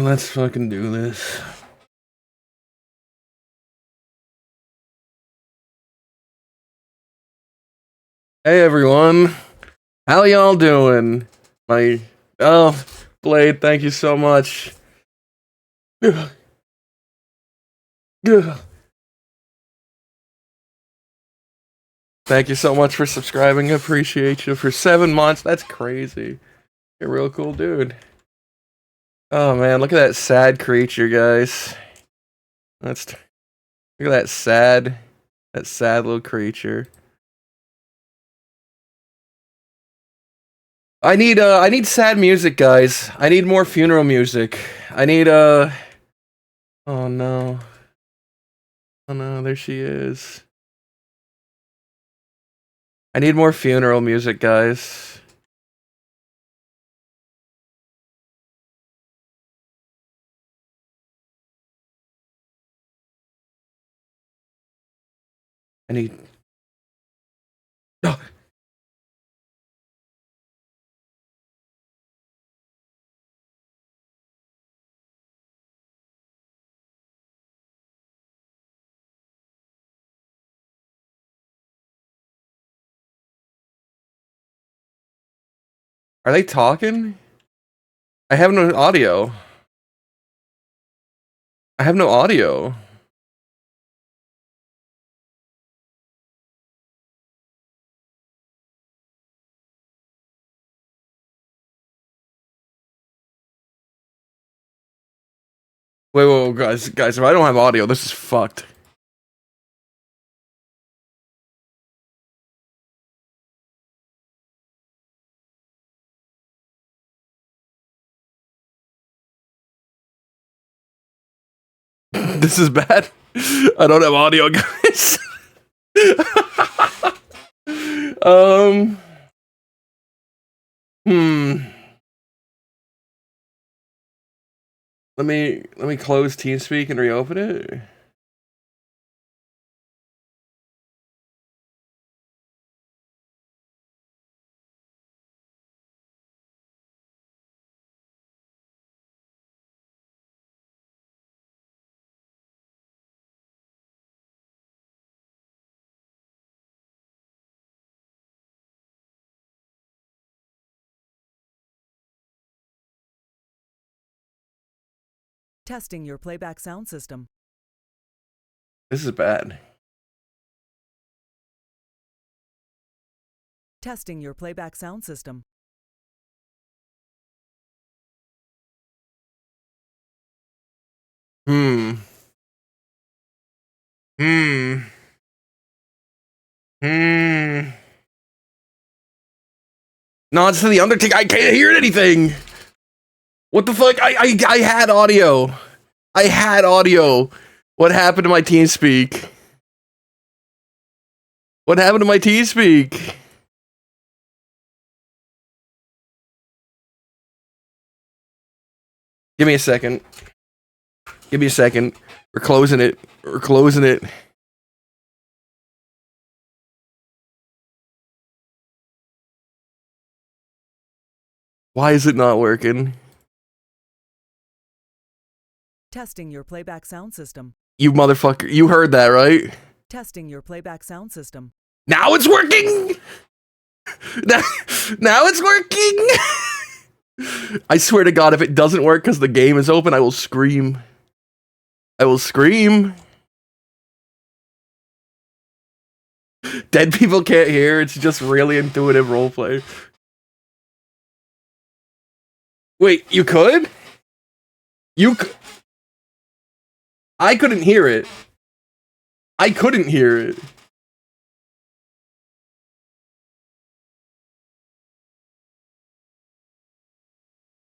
let's fucking do this. Hey everyone, how y'all doing? Blade, thank you so much. Thank you so much for subscribing. Appreciate you for 7 months. That's crazy. You're a real cool dude. Oh man, look at that sad creature, guys. Look at that sad little creature. I need sad music, guys. I need more funeral music. I need oh no. Oh no, there she is. I need more funeral music, guys. I need... Oh. Are they talking? I have no audio. I have no audio. Wait, guys, if I don't have audio, this is fucked. This is bad. I don't have audio, guys. Let me close TeamSpeak and reopen it. Testing your playback sound system. This is bad. Testing your playback sound system. No, it's to the Undertaker. I can't hear anything. What the fuck? I had audio. I had audio. What happened to my TeamSpeak? What happened to my TeamSpeak? Give me a second. Give me a second. We're closing it. We're closing it. Why is it not working? Testing your playback sound system. You motherfucker. You heard that, right? Testing your playback sound system. Now it's working! Now it's working! I swear to God, if it doesn't work because the game is open, I will scream. I will scream. Dead people can't hear. It's just really intuitive roleplay. Wait, you could? I couldn't hear it. I couldn't hear it.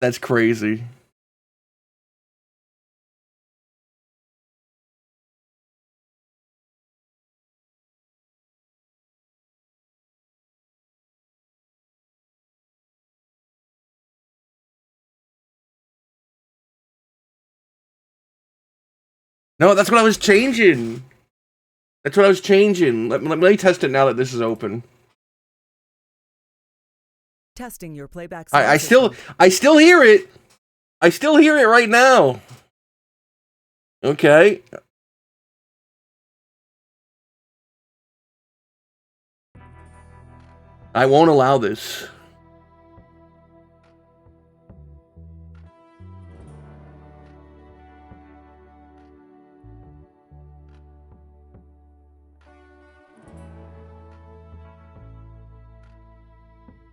That's crazy. No, that's what I was changing. That's what I was changing. Let me test it now that this is open. Testing your playback. I still hear it. I still hear it right now. Okay. I won't allow this.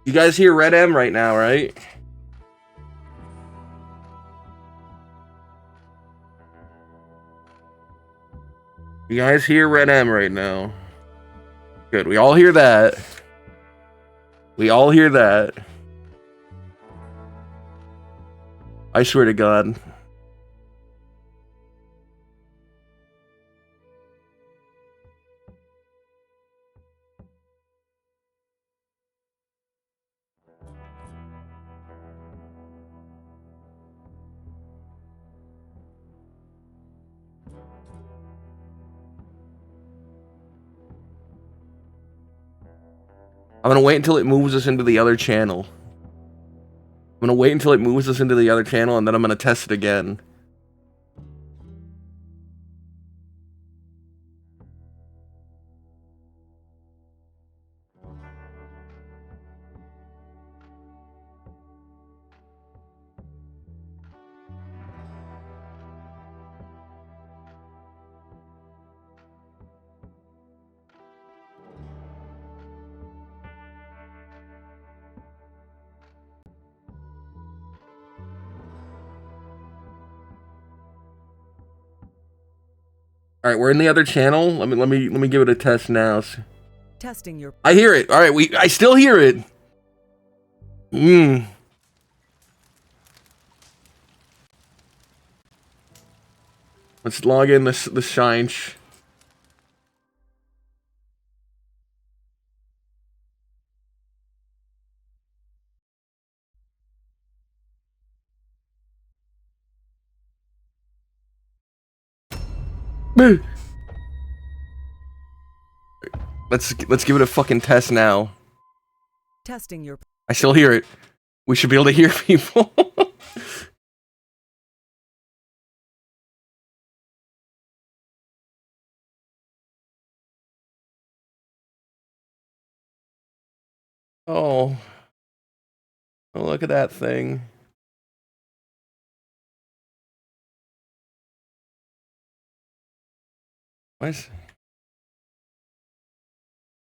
You guys hear Red M right now, right? You guys hear Red M right now. Good. We all hear that. We all hear that. I swear to God. I'm gonna wait until it moves us into the other channel. I'm gonna wait until it moves us into the other channel, and then I'm gonna test it again. All right, we're in the other channel. Let me give it a test now. Testing your. I hear it. All right, I still hear it. Let's log in the shine. Let's give it a fucking test now. Testing your. I still hear it. We should be able to hear people. Oh. Oh, look at that thing. Why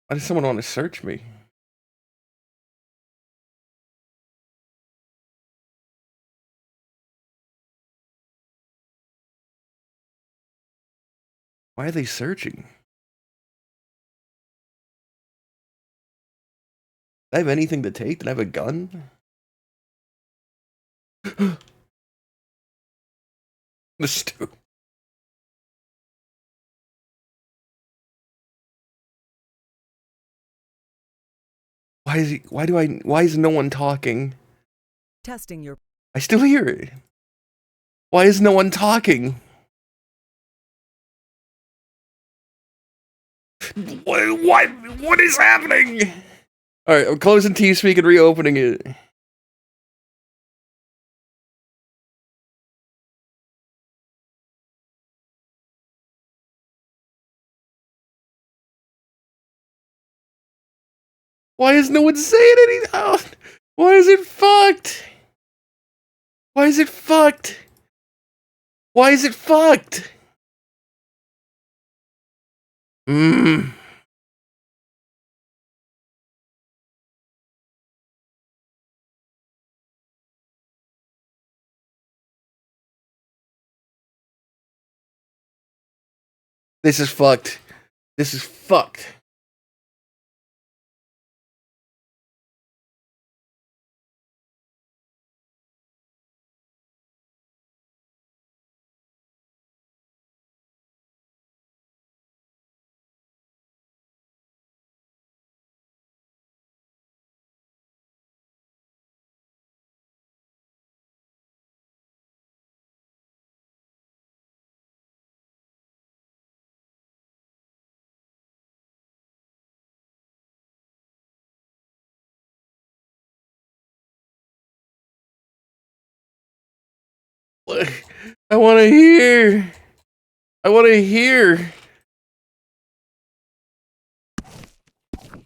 does someone want to search me? Why are they searching? Do I have anything to take? Did I have a gun? The stew. Why is no one talking? Testing your. I still hear it. Why is no one talking? What is happening? Alright, I'm closing TeamSpeak and reopening it. Why is no one saying anything? Oh, why is it fucked? Why is it fucked? Why is it fucked? This is fucked. This is fucked. I want to hear. I want to hear.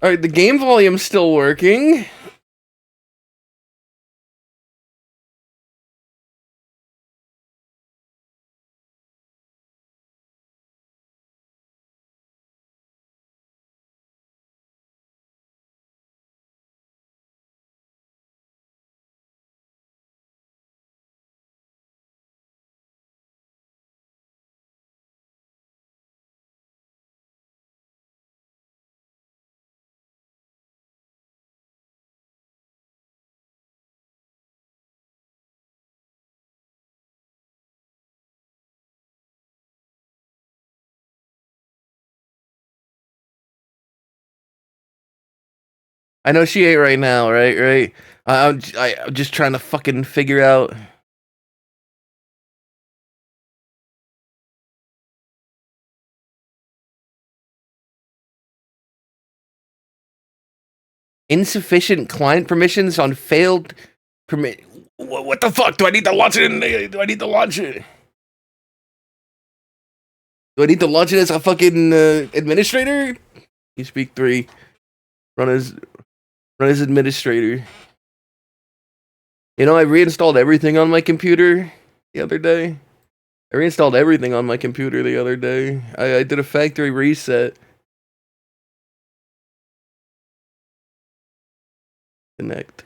All right, the game volume's still working. I know she ate right now, right? Right. I'm just trying to fucking figure out. Insufficient client permissions on failed permit. What the fuck? Do I need to launch it? Do I need to launch it? Do I need to launch it as a fucking administrator? You speak 3. Run as administrator. You know, I reinstalled everything on my computer the other day. I reinstalled everything on my computer the other day. I did a factory reset. Connect.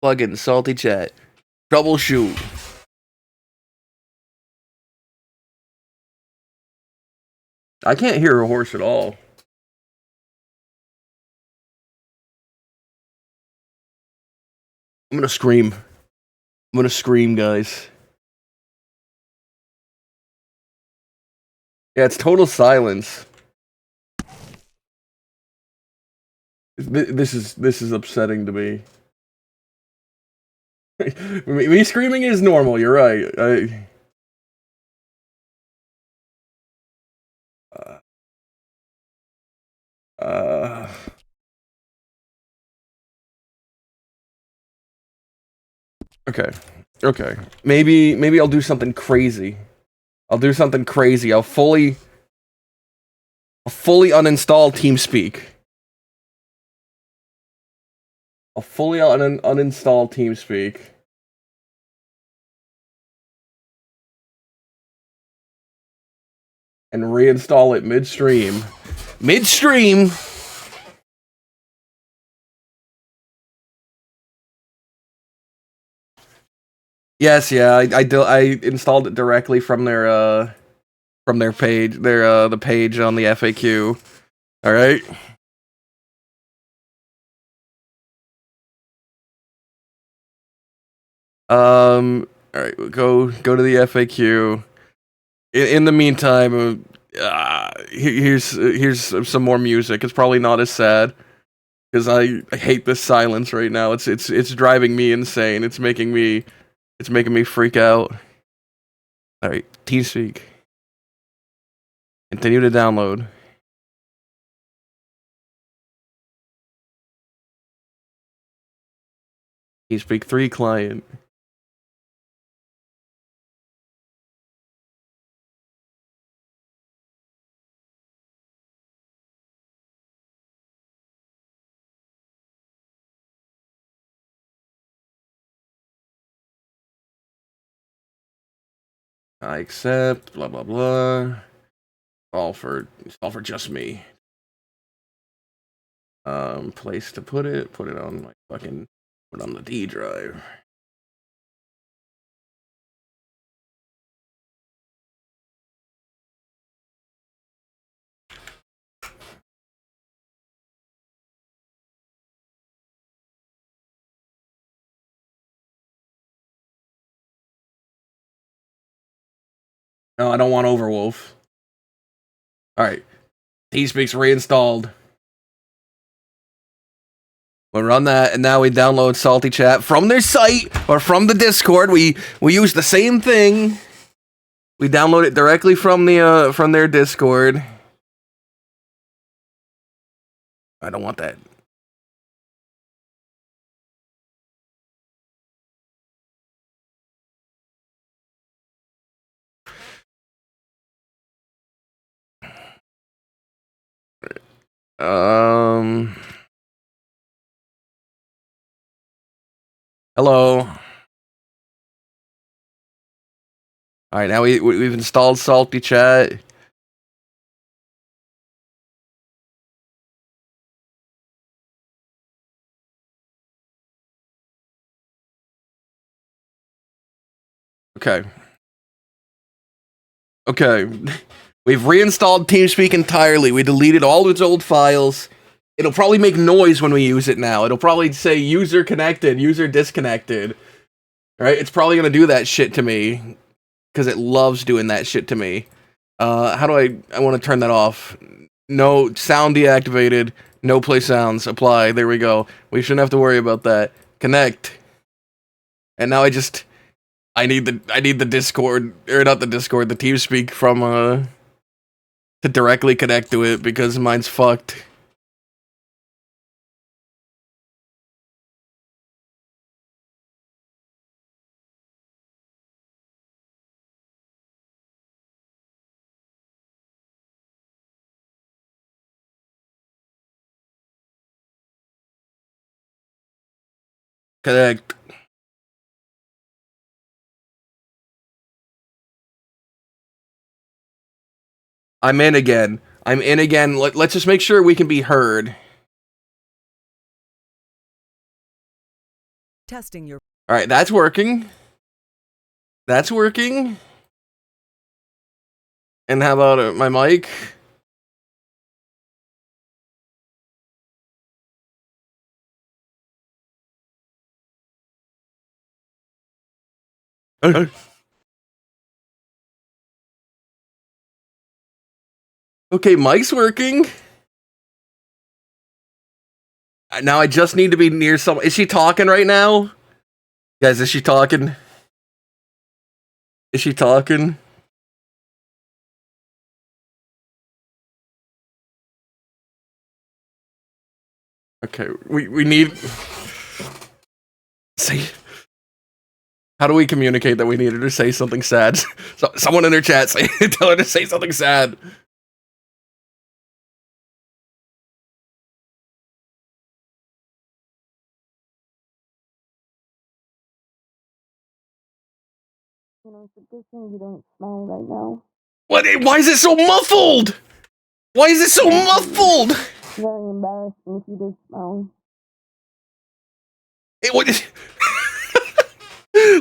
Plugin, salty chat. Troubleshoot. I can't hear a horse at all. I'm gonna scream. I'm gonna scream, guys. Yeah, it's total silence. This is upsetting to me. Me screaming is normal. You're right. Uh, okay. Okay. Maybe I'll do something crazy. I'll do something crazy. I'll fully uninstall TeamSpeak. I'll fully uninstall TeamSpeak. And reinstall it midstream. Midstream! Yes, yeah, I installed it directly from their page, the page on the FAQ. All right. All right, go to the FAQ. In the meantime, here's some more music. It's probably not as sad because I hate this silence right now. It's driving me insane. It's making me freak out. All right, TeamSpeak. Continue to download. TeamSpeak 3 client. I accept. Blah blah blah. All for just me. Place to put it. Put it on my fucking. Put it on the D drive. No, I don't want Overwolf. All right. TeamSpeak's reinstalled. We'll run that, and now we download Salty Chat from their site or from the Discord. We use the same thing. We download it directly from their Discord. I don't want that. Hello. All right, now we've installed Salty Chat. Okay. Okay. We've reinstalled TeamSpeak entirely. We deleted all its old files. It'll probably make noise when we use it now. It'll probably say user connected, user disconnected. Right? It's probably gonna do that shit to me. Because it loves doing that shit to me. How do I want to turn that off? No, sound deactivated. No play sounds. Apply. There we go. We shouldn't have to worry about that. Connect. And now I need the Discord, or not the Discord, the TeamSpeak from, to directly connect to it, because mine's fucked. Connect. I'm in again. I'm in again. Let's just make sure we can be heard. Testing your. Alright, that's working. That's working. And how about my mic? Okay, mic's working. Now I just need to be near someone. Is she talking right now? Guys, is she talking? Is she talking? Okay, we need... Say... How do we communicate that we need her to say something sad? So, someone in her chat say, tell her to say something sad. You know, it's a good thing you don't smile right now. What? Why is it so muffled? Why is it so muffled? It's very embarrassing if you did smile. Hey, what?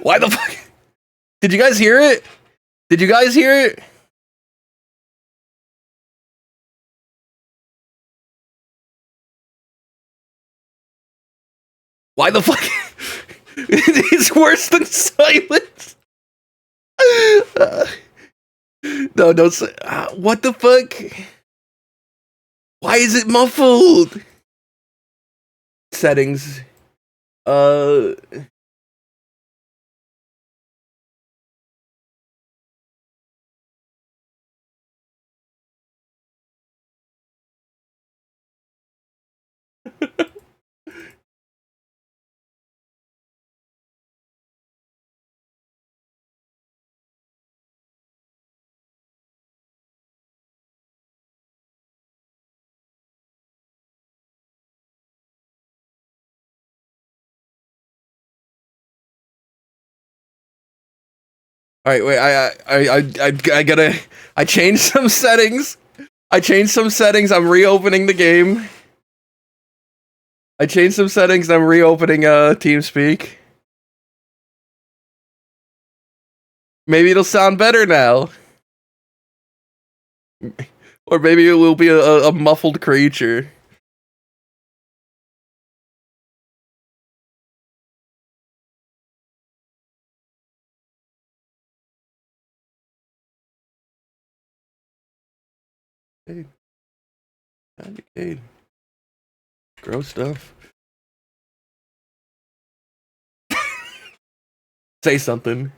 Why the fuck? Did you guys hear it? Did you guys hear it? Why the fuck? It's worse than silence. No, don't say. What the fuck? Why is it muffled? Settings. All right, wait. I gotta. I changed some settings. I'm reopening the game. I changed some settings. I'm reopening TeamSpeak. Maybe it'll sound better now. Or maybe it will be a muffled creature. Hey. Gross stuff. Say something.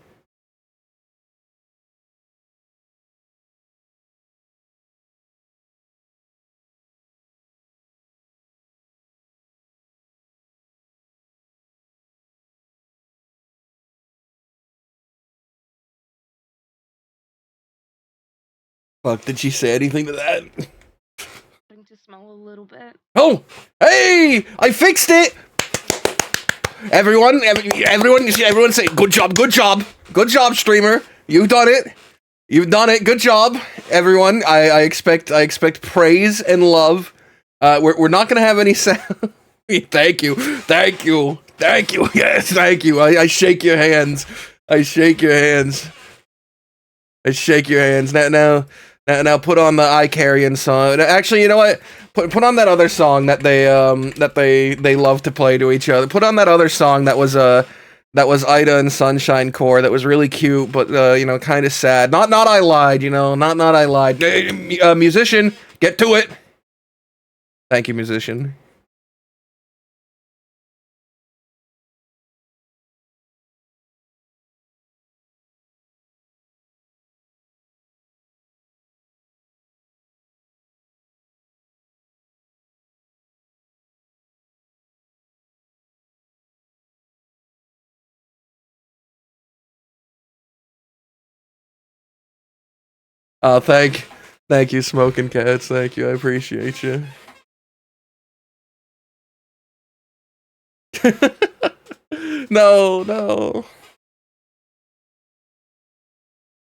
Fuck, did she say anything to that? Starting to smell a little bit. Oh! Hey! I fixed it! Everyone say, good job, streamer. You've done it. Good job, everyone. I expect praise and love. We're not gonna have any sound. Thank you. Yes, thank you. I shake your hands. Now put on the I Carrion song. Actually, you know what? Put on that other song that they love to play to each other. Put on that other song that was Ida and Sunshine Core. That was really cute, but kind of sad. Not I lied. Not I lied. Musician, get to it. Thank you, musician. Thank you, Smoking Cats. Thank you. I appreciate you. No.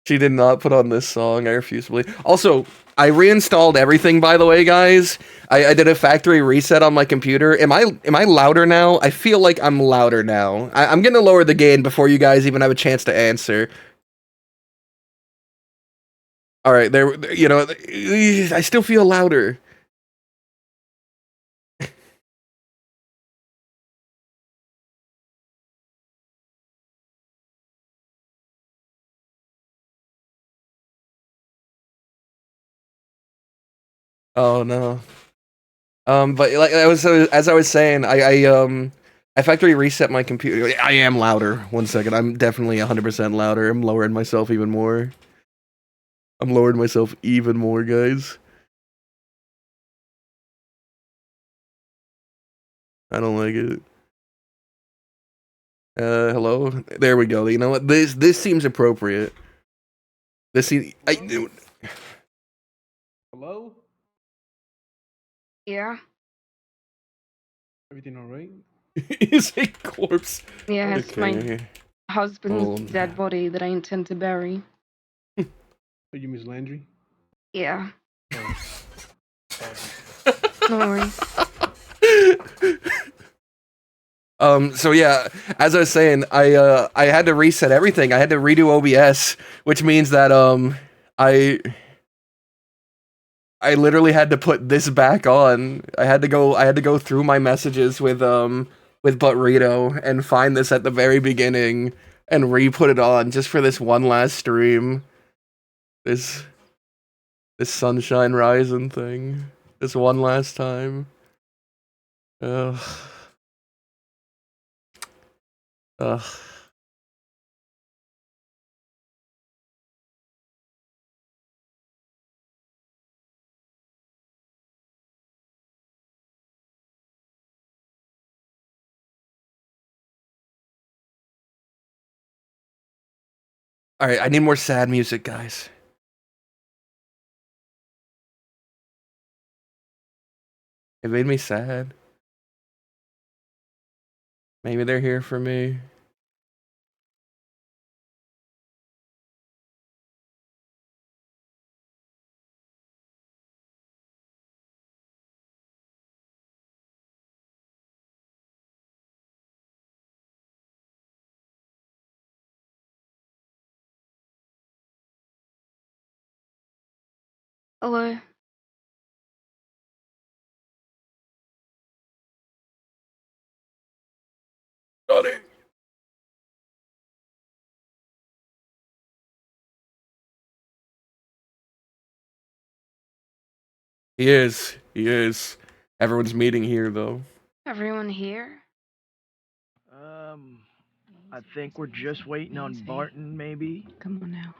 She did not put on this song. I refuse to believe. Also, I reinstalled everything, by the way, guys. I did a factory reset on my computer. Am I louder now? I feel like I'm louder now. I'm gonna lower the gain before you guys even have a chance to answer. All right, I still feel louder. Oh no. But like as I was saying, I factory reset my computer. I am louder. 1 second. I'm definitely 100% louder. I'm lowering myself even more. Guys. I don't like it. Hello? There we go. You know what? This seems appropriate. Hello? Yeah. Everything alright? Is a corpse. Yeah, it's my Okay. husband's dead body that I intend to bury. Oh, you Miss Landry? Yeah. No worries. So yeah, as I was saying, I had to reset everything. I had to redo OBS, which means that I literally had to put this back on. I had to go through my messages with Buttrito and find this at the very beginning and re-put it on just for this one last stream. This Sunshine Rising thing. This one last time. Ugh. Ugh. Alright, I need more sad music, guys. It made me sad. Maybe they're here for me. Hello. Got it. He is. Everyone's meeting here, though. Everyone here? I think we're just waiting on Easy. Barton, maybe. Come on now.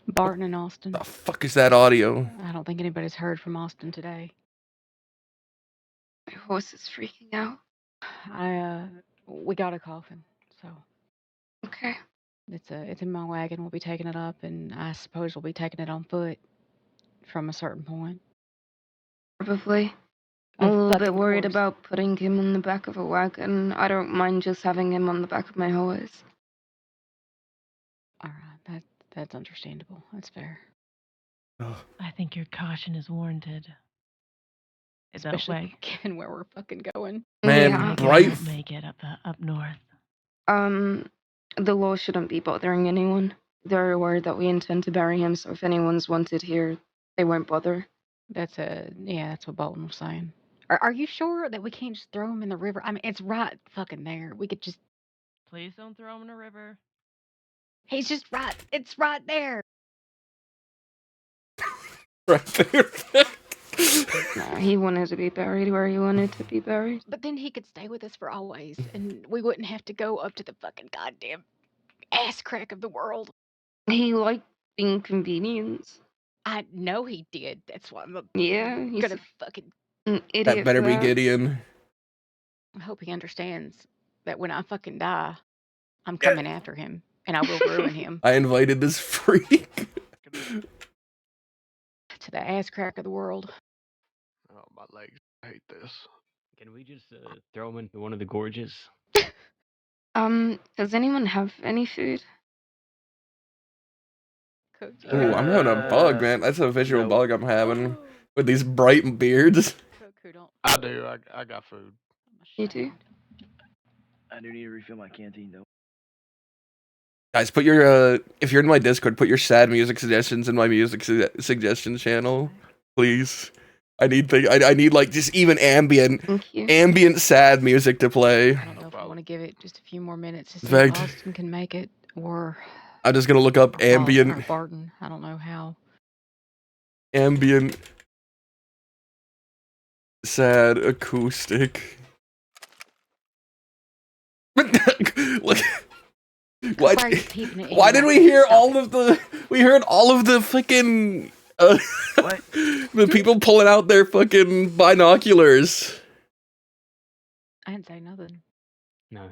Barton and Austin. The fuck is that audio? I don't think anybody's heard from Austin today. My horse is freaking out. We got a coffin, so Okay. it's in my wagon. We'll be taking it up, and I suppose we'll be taking it on foot from a certain point. Probably. I'm a Of little bit fucking worried course. about putting him in the back of a wagon. I don't mind just having him on the back of my horse. All right, that's understandable. That's fair. I think your caution is warranted. Especially That way, given where we're fucking going. Man, Yeah. you bright. won't make it up north. The law shouldn't be bothering anyone. They're aware that we intend to bury him, so if anyone's wanted here, they won't bother. That's what Bolton was saying. Are you sure that we can't just throw him in the river? I mean, it's right fucking there. We could just. Please don't throw him in a river. He's just right. It's right there. Right there. No, he wanted to be buried where he wanted to be buried. But then he could stay with us for always, and we wouldn't have to go up to the fucking goddamn ass crack of the world. He liked inconvenience. I know he did. That's why I'm Yeah, he's gonna fucking. an idiot. That better for be that. Gideon. I hope he understands that when I fucking die, I'm coming after him, and I will ruin him I invited this freak. to the ass crack of the world. Oh, my legs. I hate this. Can we just throw him into one of the gorges? Does anyone have any food? Cooked Ooh, I'm having a bug, man. That's a visual no. bug I'm having with these bright beards. Cook, don't. I do. I got food. You do? I do need to refill my canteen, though. Guys, put your if you're in my Discord, put your sad music suggestions in my music suggestions channel, please. I need like just even Thank you. ambient sad music to play. I don't know if I want to give it just a few more minutes to see In if fact- Austin can make it, or I'm just gonna look up or ambient Barton. I don't know how. sad acoustic. Look. Why are you peeping at Why me did like we that? hear Stop all it. of the? We heard all of the fucking What? the people pulling out their fucking binoculars. I didn't say nothing. No,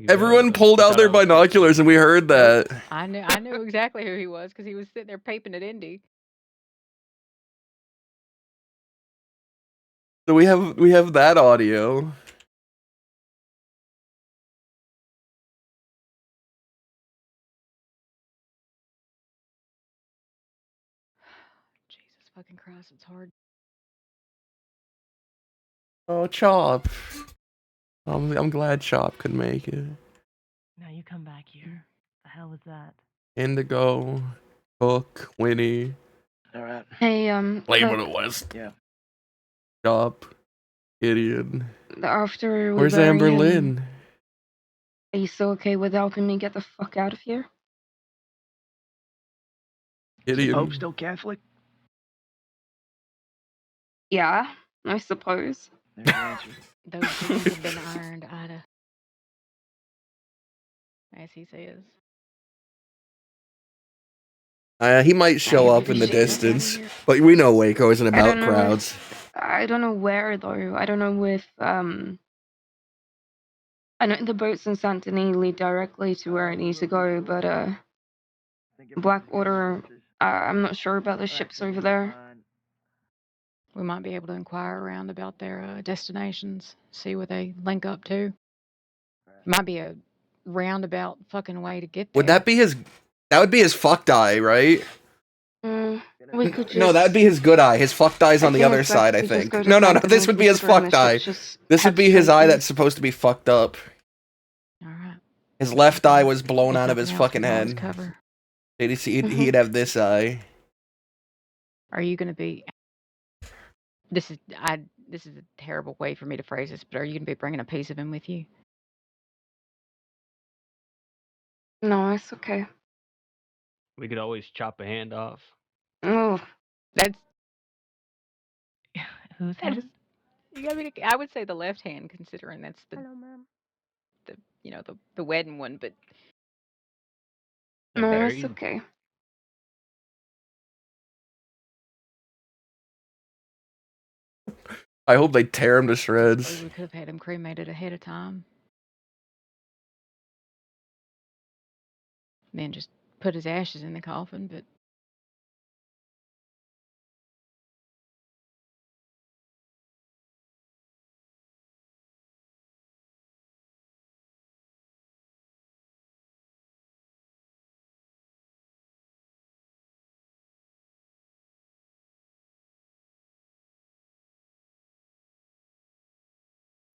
Everyone pulled out their binoculars, and we heard that. I knew exactly who he was because he was sitting there peeping at Indy. So we have that audio. Jesus fucking Christ, it's hard. Oh, Chop. I'm glad Chop could make it. Now you come back here. The hell is that? Indigo, Hook, Winnie, All right. Hey, Flavor Cook, of the West. Yeah. Chop, Gideon. after we Where's bury Amber him, Lynn? are you still okay with helping me get the fuck out of here? Gideon. Pope still Catholic? Yeah, I suppose. There's your answer. Those jeans have been ironed, Ida. As he says. He might show up in the Shit, get out of distance, here. but we know Waco isn't I about don't know. crowds. I don't know where though. I don't know if I know the boats in Santini lead directly to where I need to go, but Blackwater, I'm not sure about the ships over there. We might be able to inquire around about their destinations, see what they link up to. Might be a roundabout fucking way to get there. Would that be his? That would be his fucked eye, right? We could just. No, that would be his good eye. His fucked eye's on the think other it's side, best I we just think. go to No. Santini This would be his considering fucked the eye. ships just This would head be his straight eye east. that's supposed to be fucked up. All right. His left eye was blown If out of his nothing else, fucking we always head. cover. He'd have this eye. Are you going to be? This is a terrible way for me to phrase this, but are you going to be bringing a piece of him with you? No, it's okay. We could always chop a hand off. Oh, That's Who's that that? is. You got me. I would say the left hand, considering that's the Hello, ma'am. the wedding one, but The No, that's buried? okay. I hope they tear him to basically shreds. we could have had him cremated ahead of time. Then just put his ashes in the coffin, but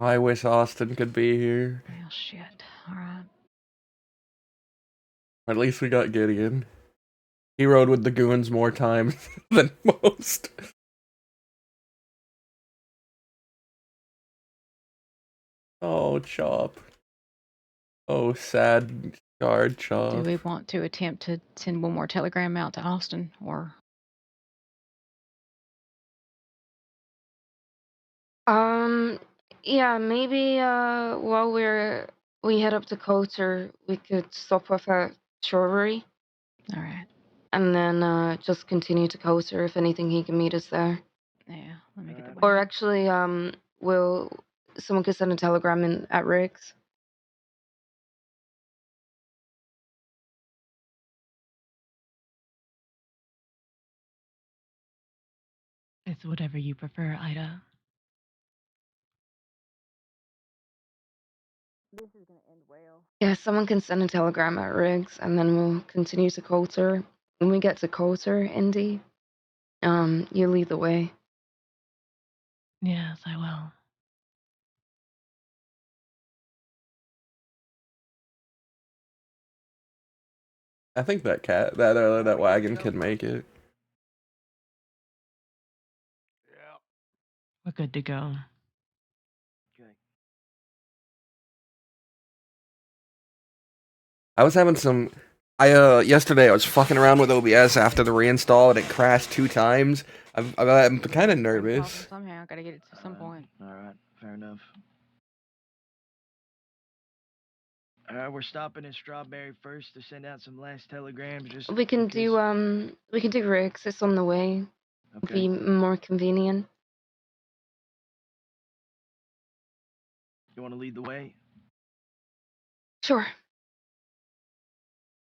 I wish Austin could be here. well, shit. All right. At least we got Gideon. He rode with the goons more times than most. Oh, Chop. Oh, sad guard Do Chop. we want to attempt to send one more telegram out to Austin, or Yeah, maybe while we head up to Coulter, we could stop off at Strawberry all right? and then just continue to Coulter if anything he can meet us there. Yeah, let me get the Or wagon. actually, will someone could send a telegram in at Rick's. It's whatever you prefer, Ida. This is gonna end well. Yeah, someone can send a telegram at Riggs, and then we'll continue to Coulter. When we get to Coulter, Indy, you lead the way. Yes, I will. I think that that wagon can make it. Yeah. We're good to go. Okay. I was having some. Yesterday I was fucking around with OBS after the reinstall and it crashed 2 times. I'm kind of nervous. Somehow, gotta get it to some point. All right. Fair enough. All right. We're stopping in Strawberry first to send out some last telegrams. Just We can in case- do Riggs. It's on the way. Okay. Be more convenient. You want to lead the way? Sure.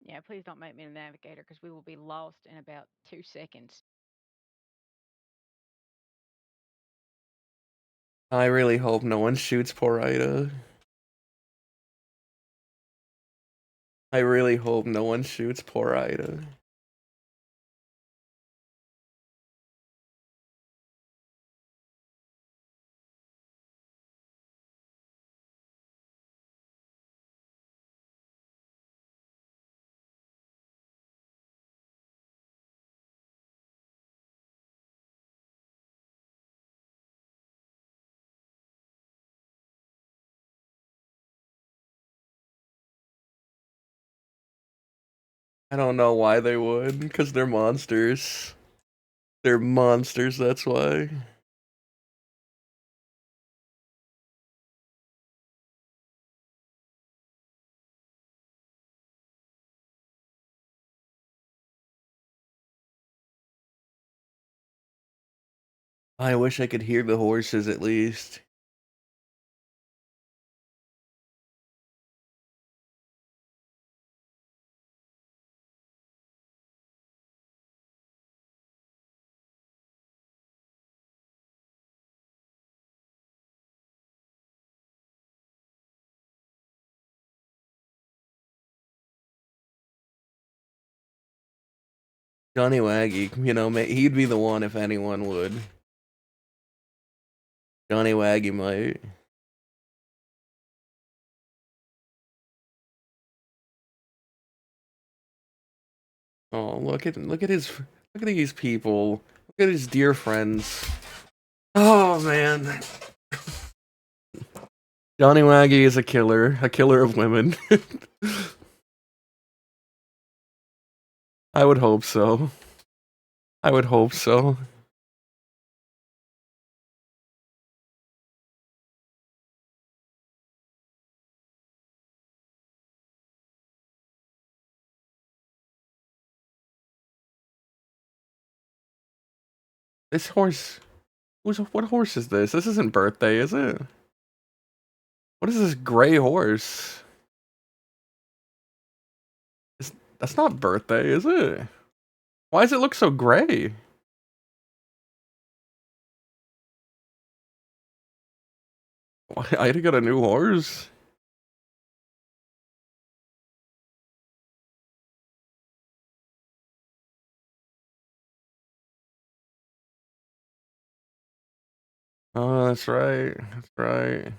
Yeah, please don't make me a navigator because we will be lost in about 2 seconds. I really hope no one shoots poor Ida. I really hope no one shoots poor Ida. I don't know why they would, because they're monsters. They're monsters, that's why. I wish I could hear the horses at least. Johnny Waggy, he'd be the one if anyone would. Johnny Waggy might. Oh, look at these people. Look at his dear friends. Oh man. Johnny Waggy is a killer of women. I would hope so. I would hope so. This horse. What horse is this? This isn't Birthday, is it? What is this gray horse? That's not Birthday, is it? Why does it look so gray? Why, I got a new horse? Oh, that's right. That's right.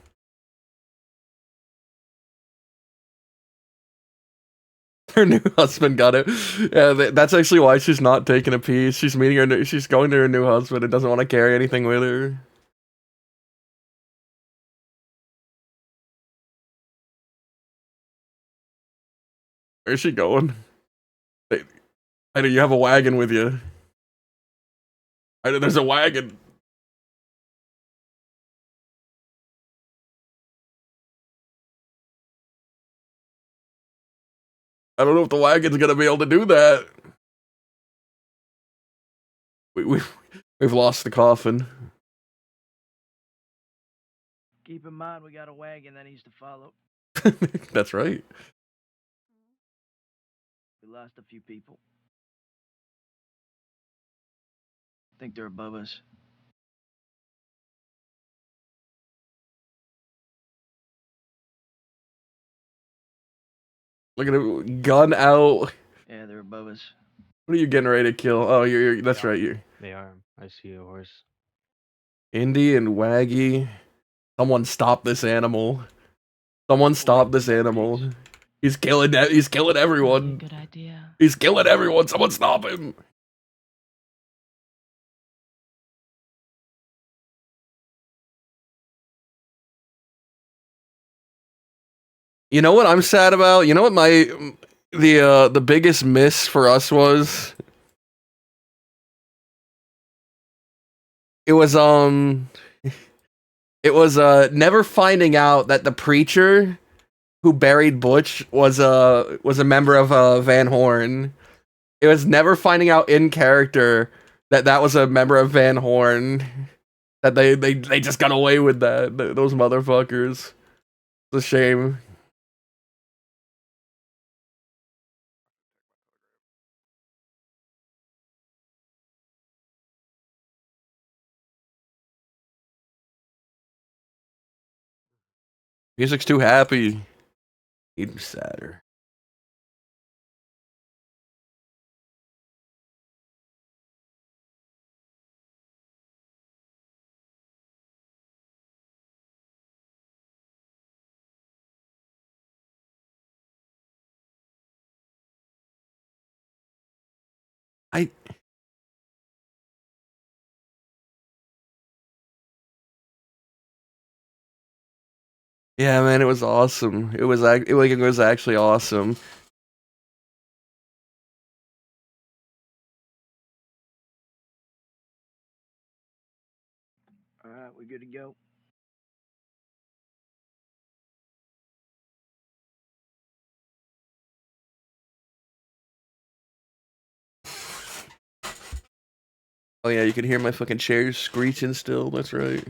Her new husband got it. Yeah, that's actually why she's not taking a piece. She's meeting her. She's going to her new husband and doesn't want to carry anything with her. Where's she going? I know you have a wagon with you. I know there's a wagon. I don't know if the wagon's gonna be able to do that. We've lost the coffin. Keep in mind, we got a wagon that needs to follow. That's right. We lost a few people. I think they're above us. Look at it, gun out. Yeah, they're above us. What are you getting ready to kill? Oh, that's right. You're They are. I see a horse. Indy and Waggy. Someone stop this animal. Someone stop this animal. He's killing Probably a everyone. good idea. He's killing everyone. Someone stop him. You know what I'm sad about? You know what the biggest miss for us was? It was never finding out that the preacher who buried Butch was a member of Van Horn. It was never finding out in character that that was a member of Van Horn. That they just got away with that. Those motherfuckers. It's a shame. Music's too happy. Even sadder. I Yeah, man, it was awesome. It was actually awesome. All right, we good to go. Oh yeah, you can hear my fucking chairs screeching still. That's right.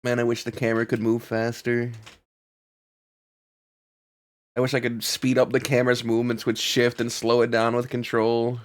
Man, I wish the camera could move faster. I wish I could speed up the camera's movements with shift and slow it down with control.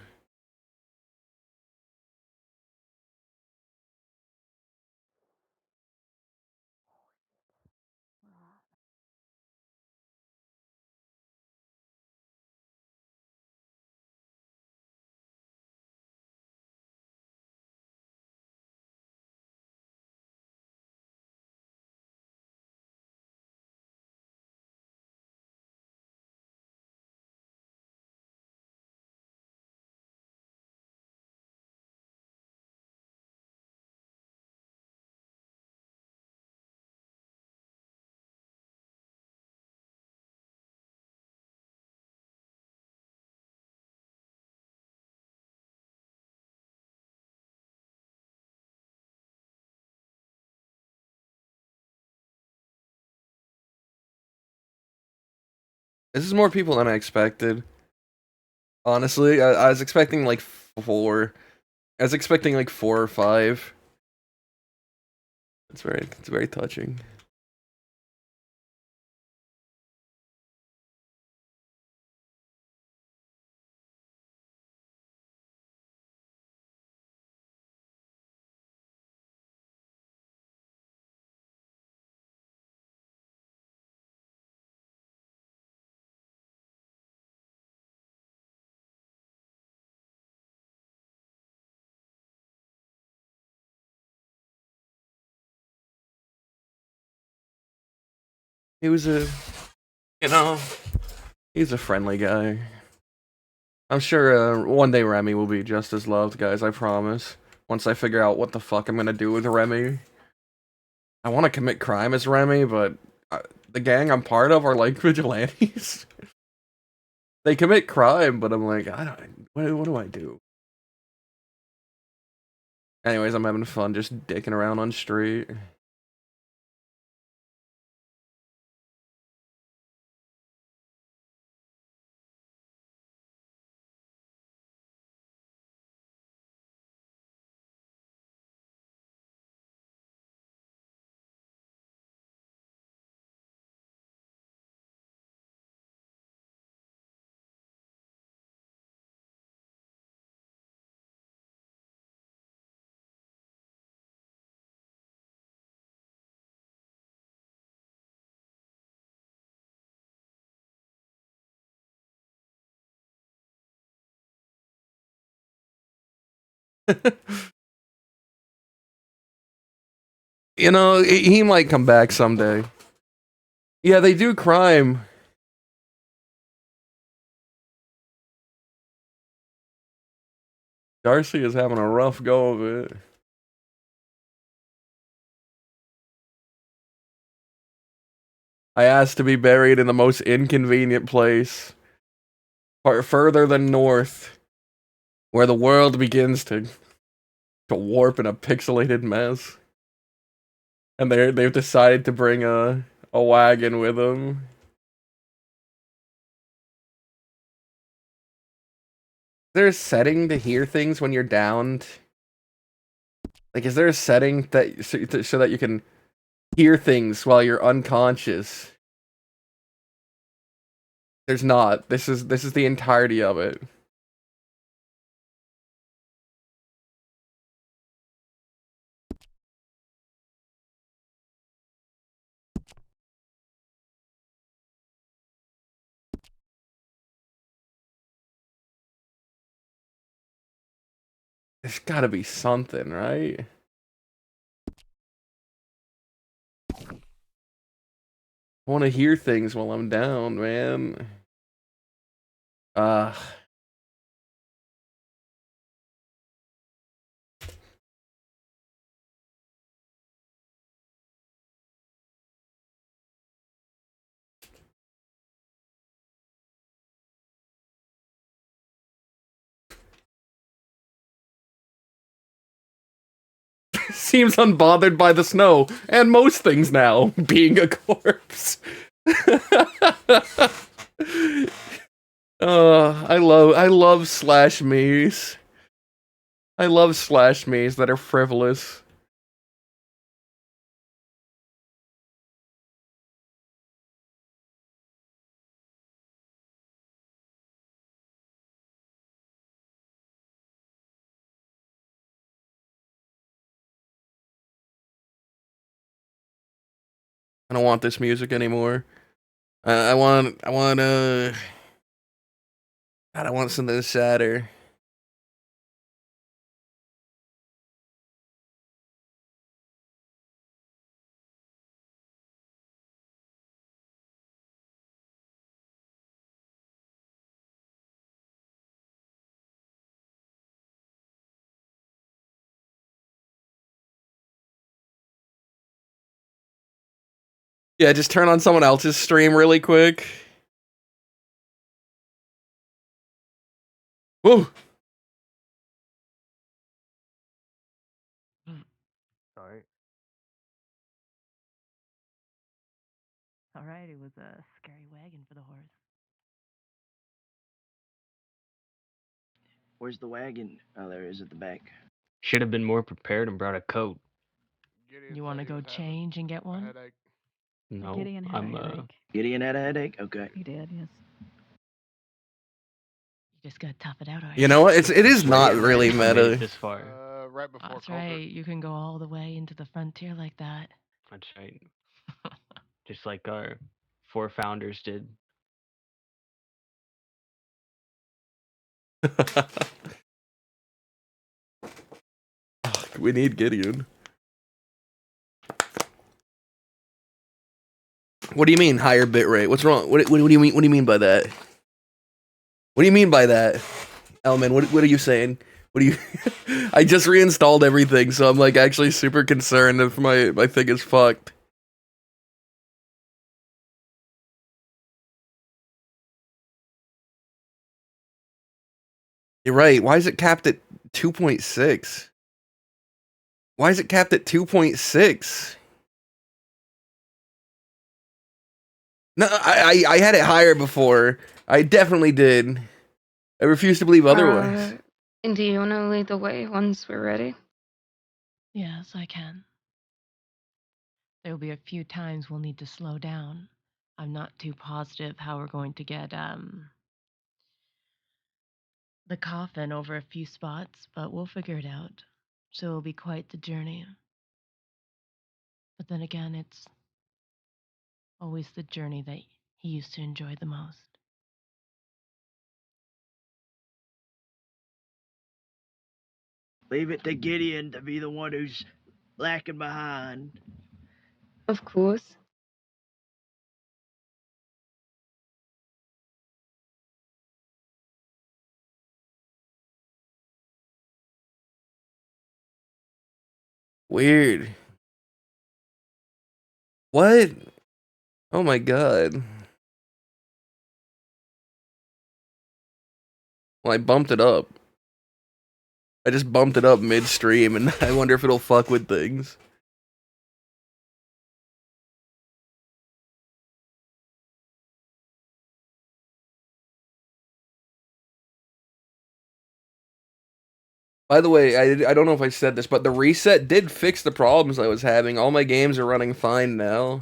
This is more people than I expected. Honestly, I was expecting like 4. I was expecting like 4 or 5. It's very touching. He was you know, he's a friendly guy. I'm sure one day Remy will be just as loved, guys, I promise. Once I figure out what the fuck I'm gonna do with Remy. I want to commit crime as Remy, but the gang I'm part of are like vigilantes. They commit crime, but I'm like, I don't. What do I do? Anyways, I'm having fun just dicking around on street. You know, he might come back someday. Yeah, they do crime. Darcy is having a rough go of it. I asked to be buried in the most inconvenient place, far further than north, where the world begins to warp in a pixelated mess. And they've decided to bring a wagon with them. Is there a setting to hear things when you're downed? Like, is there a setting that so that you can hear things while you're unconscious? There's not. This is the entirety of it. There's gotta be something, right? I want to hear things while I'm down, man. Uh seems unbothered by the snow and most things now, being a corpse. I love slash me's. I love slash me's that are frivolous. I don't want this music anymore. I want God, I want something sadder. Yeah, just turn on someone else's stream really quick. Whoa. Sorry. All right, it was a scary wagon for the horse. Where's the wagon? Oh, there it is at the back. Should have been more prepared and brought a coat. You want to go change and get one? No, Gideon had I'm a headache. Gideon had a headache? Okay. He did, yes. You just gotta tough it out, alright? You know what? It is Wait, not I really made it meta. this far. Right before That's Culver. right. You can go all the way into the frontier like that. That's right. Just like our 4 founders did. We need Gideon. What do you mean higher bitrate? What's wrong? What do you mean? What do you mean by that? What do you mean by that, Elman? What are you saying? What do you? I just reinstalled everything, so I'm like actually super concerned if my thing is fucked. You're right. Why is it capped at 2.6? Why is it capped at 2.6? No, I had it higher before. I definitely did. I refuse to believe otherwise. And do you want to lead the way once we're ready? Yes, I can. There will be a few times we'll need to slow down. I'm not too positive how we're going to get the coffin over a few spots, but we'll figure it out. So it'll be quite the journey. But then again, it's always the journey that he used to enjoy the most. Leave it to Gideon to be the one who's lacking behind. Of course. Weird. What? Oh my god. Well, I bumped it up. I just bumped it up midstream, and I wonder if it'll fuck with things. By the way, I don't know if I said this, but the reset did fix the problems I was having. All my games are running fine now.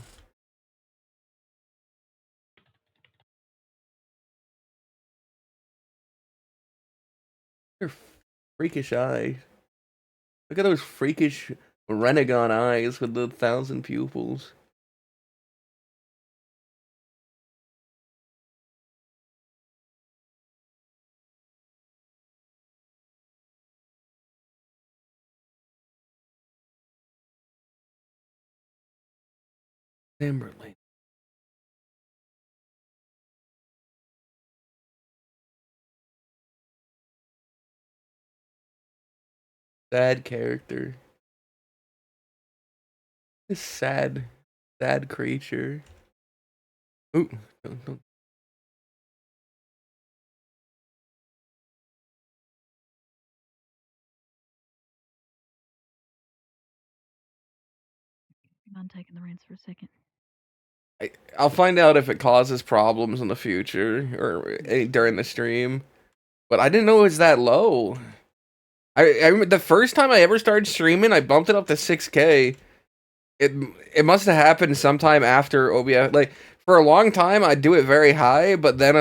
They're freakish eyes. Look at those freakish Renegon eyes with the 1,000 pupils. Timberlake. Sad character. This sad creature. Ooh, don't. I'm taking the reins for a second. I'll find out if it causes problems in the future or during the stream. But I didn't know it was that low. I remember the first time I ever started streaming, I bumped it up to 6K. It must have happened sometime after OBS. Like for a long time, I'd do it very high, but then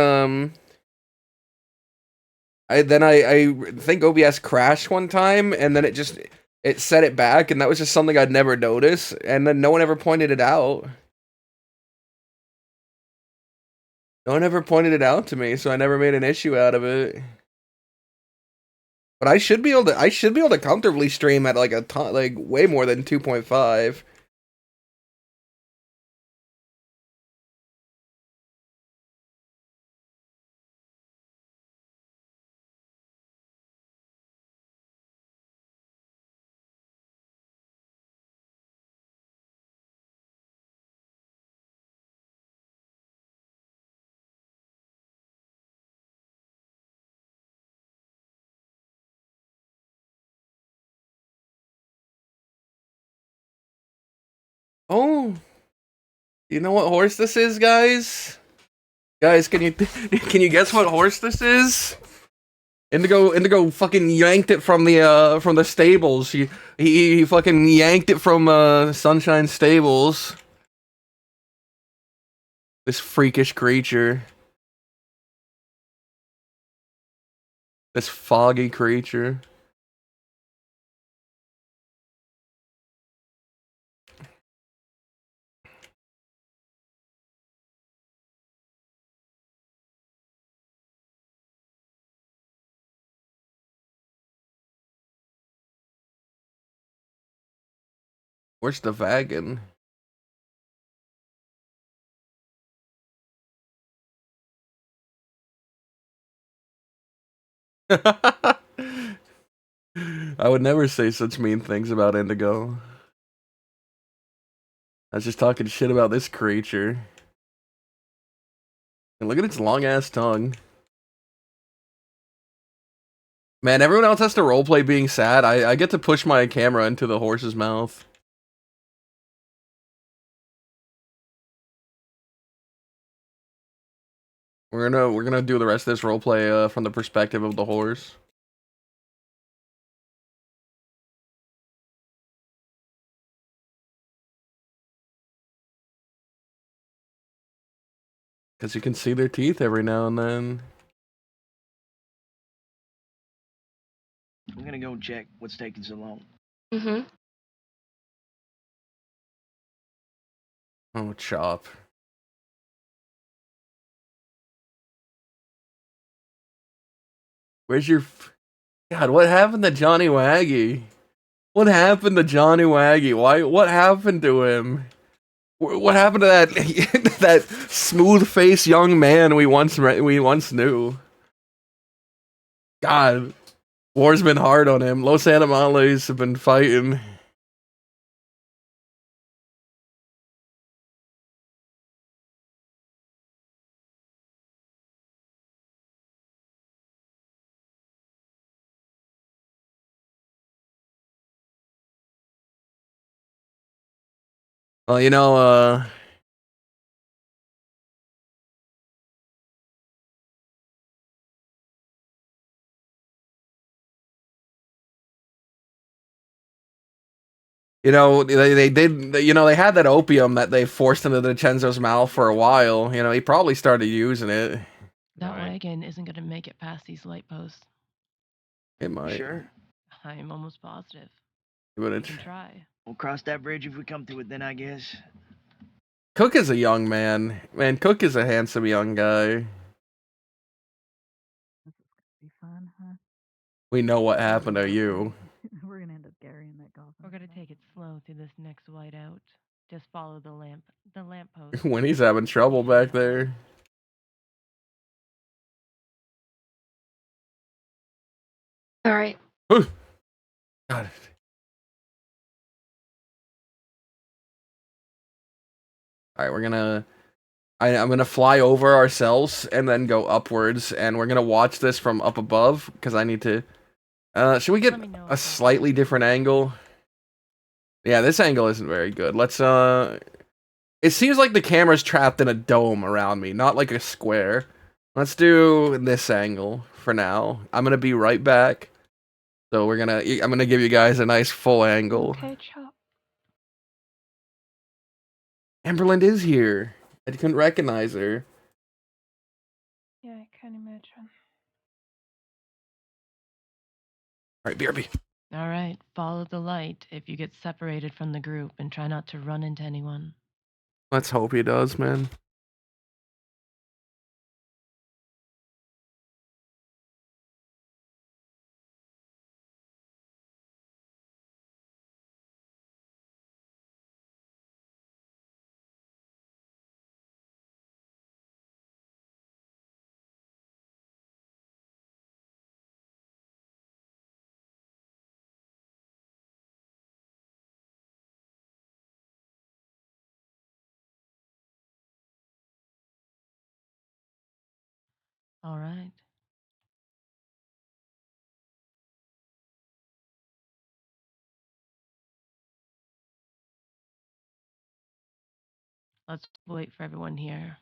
I think OBS crashed one time, and then it set it back, and that was just something I'd never notice, and then no one ever pointed it out. No one ever pointed it out to me, so I never made an issue out of it. But I should be able to comfortably stream at like a ton, like way more than 2.5. Oh, you know what horse this is, guys? Guys, can you guess what horse this is? Indigo fucking yanked it from the stables. He fucking yanked it from Sunshine Stables. This freakish creature. This foggy creature. Where's the wagon? I would never say such mean things about Indigo. I was just talking shit about this creature. And look at its long ass tongue. Man, everyone else has to roleplay being sad. I get to push my camera into the horse's mouth. We're gonna do the rest of this roleplay from the perspective of the horse. Because you can see their teeth every now and then. I'm gonna go check what's taking so long. Mm-hmm. Oh, Chop. Where's your... God, what happened to Johnny Waggy? What happened to Johnny Waggy? What happened to him? What happened to that that smooth-faced young man we once knew? God, war's been hard on him. Los Animales have been fighting. Well, they did, they had that opium that they forced into Vincenzo's mouth for a while. He probably started using it. That Right. wagon isn't going to make it past these light posts. It might. Sure. I am almost positive. But We it, can try. We'll cross that bridge if we come to it then, I guess. Cook is a young man. Man, Cook is a handsome young guy. This is gonna be fun, huh? We know what happened to you. We're gonna end up carrying that coffin. We're going to take it slow through this next whiteout. Just follow the lamppost. When he's having trouble back there. All right. Whew. God. All right, I'm gonna fly over ourselves and then go upwards, and we're gonna watch this from up above because I need to. Should we get Let me know a if slightly different angle? Yeah, this angle isn't very good. It seems like the camera's trapped in a dome around me, not like a square. Let's do this angle for now. I'm gonna be right back. So I'm gonna give you guys a nice full angle. Okay, Chop. Amberland is here. I couldn't recognize her. Yeah, I can imagine. Alright, BRB. All right, follow the light if you get separated from the group and try not to run into anyone. Let's hope he does, man. All right. Let's wait for everyone here.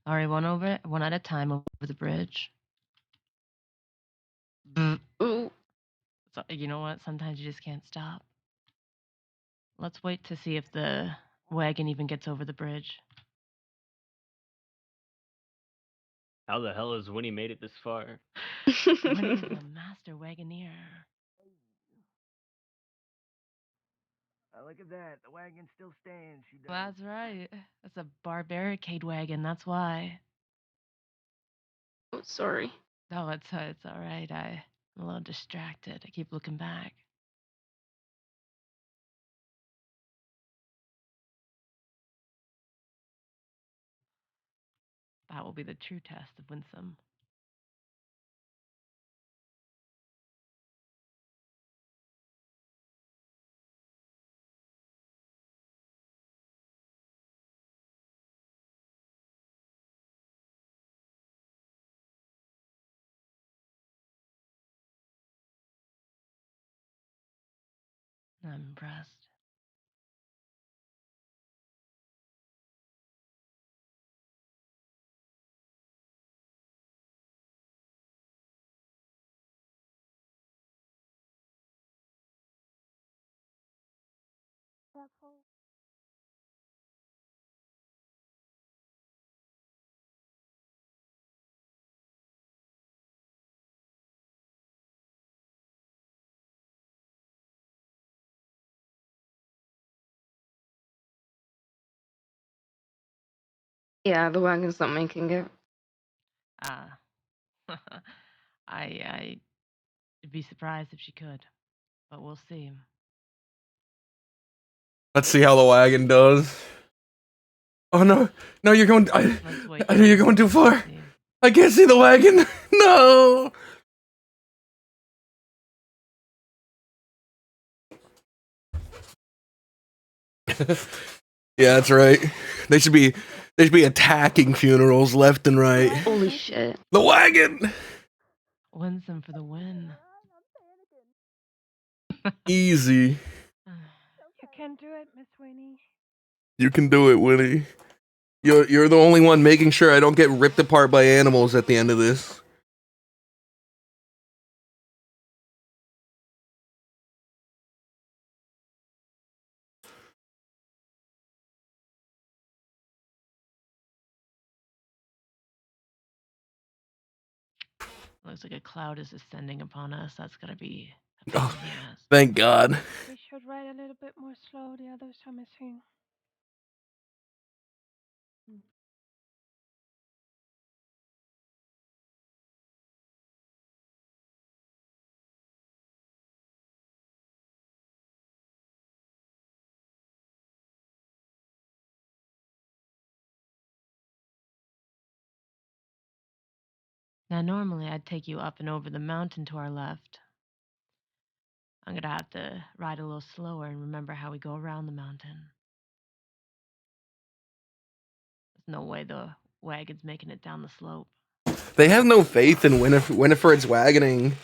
Alright, one at a time over the bridge. Ooh. So, you know what? Sometimes you just can't stop. Let's wait to see if the wagon even gets over the bridge. How the hell has Winnie made it this far? Winnie is a master wagoneer. Look at that. The wagon still stands. She does. That's right. It's a barbaricade wagon, that's why. Oh, sorry. No, it's alright. I'm a little distracted. I keep looking back. That will be the true test of Winsome. I'm impressed. Yeah, the wagon's not making it. Ah. I'd be surprised if she could. But we'll see. Let's see how the wagon does. Oh no, no, you're going. Let's wait. I know you're going too far. See. I can't see the wagon. No. Yeah, that's right. They should be attacking funerals left and right. Holy shit. The wagon. Winsome for the win. Easy. You can do it, Miss Winnie. You can do it, Winnie. You're the only one making sure I don't get ripped apart by animals at the end of this. Looks like a cloud is ascending upon us. That's gonna be a pain Oh, in the ass. thank God. We should ride a little bit more slow. The others are missing. Now, normally I'd take you up and over the mountain to our left. I'm gonna have to ride a little slower and remember how we go around the mountain. There's no way the wagon's making it down the slope. They have no faith in Winifred's wagoning.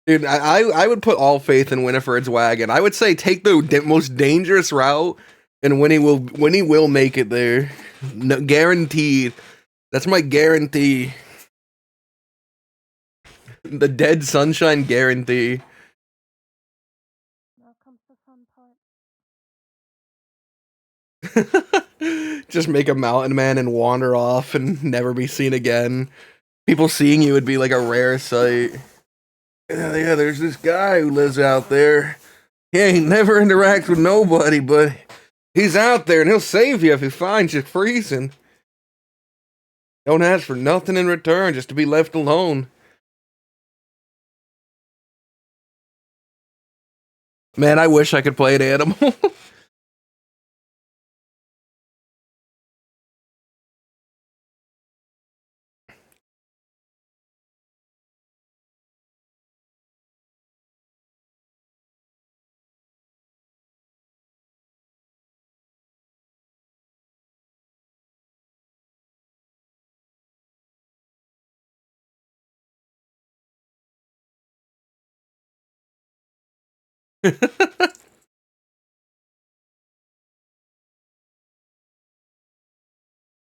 Dude, I would put all faith in Winifred's wagon. I would say take the most dangerous route, and Winnie will make it there. No, guaranteed. That's my guarantee. The dead sunshine guarantee. Now comes the fun part. Just make a mountain man and wander off and never be seen again. People seeing you would be like a rare sight. Yeah, there's this guy who lives out there. He ain't never interacts with nobody, but he's out there and he'll save you if he finds you freezing. Don't ask for nothing in return, just to be left alone. Man, I wish I could play an animal.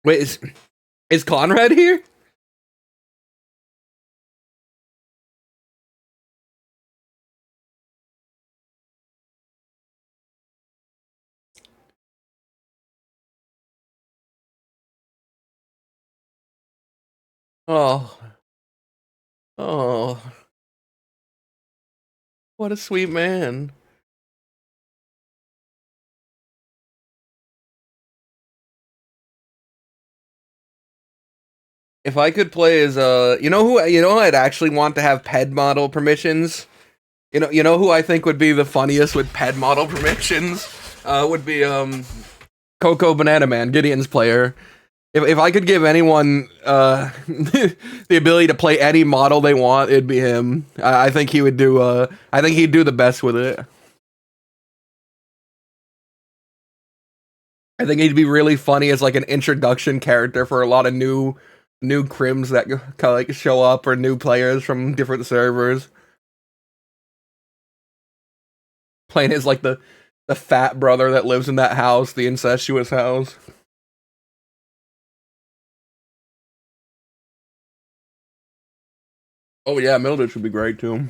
Wait, Is Conrad here? Oh. Oh. What a sweet man. If I could play as you know who I'd actually want to have ped model permissions? You know who I think would be the funniest with ped model permissions? Would be Coco Banana Man, Gideon's player. If I could give anyone the ability to play any model they want, it'd be him. I think he would do I think he'd do the best with it. I think he'd be really funny as like an introduction character for a lot of new crims that kind of like show up, or new players from different servers. Playing as like the fat brother that lives in that house, the incestuous house. Oh yeah, Mildred would be great too.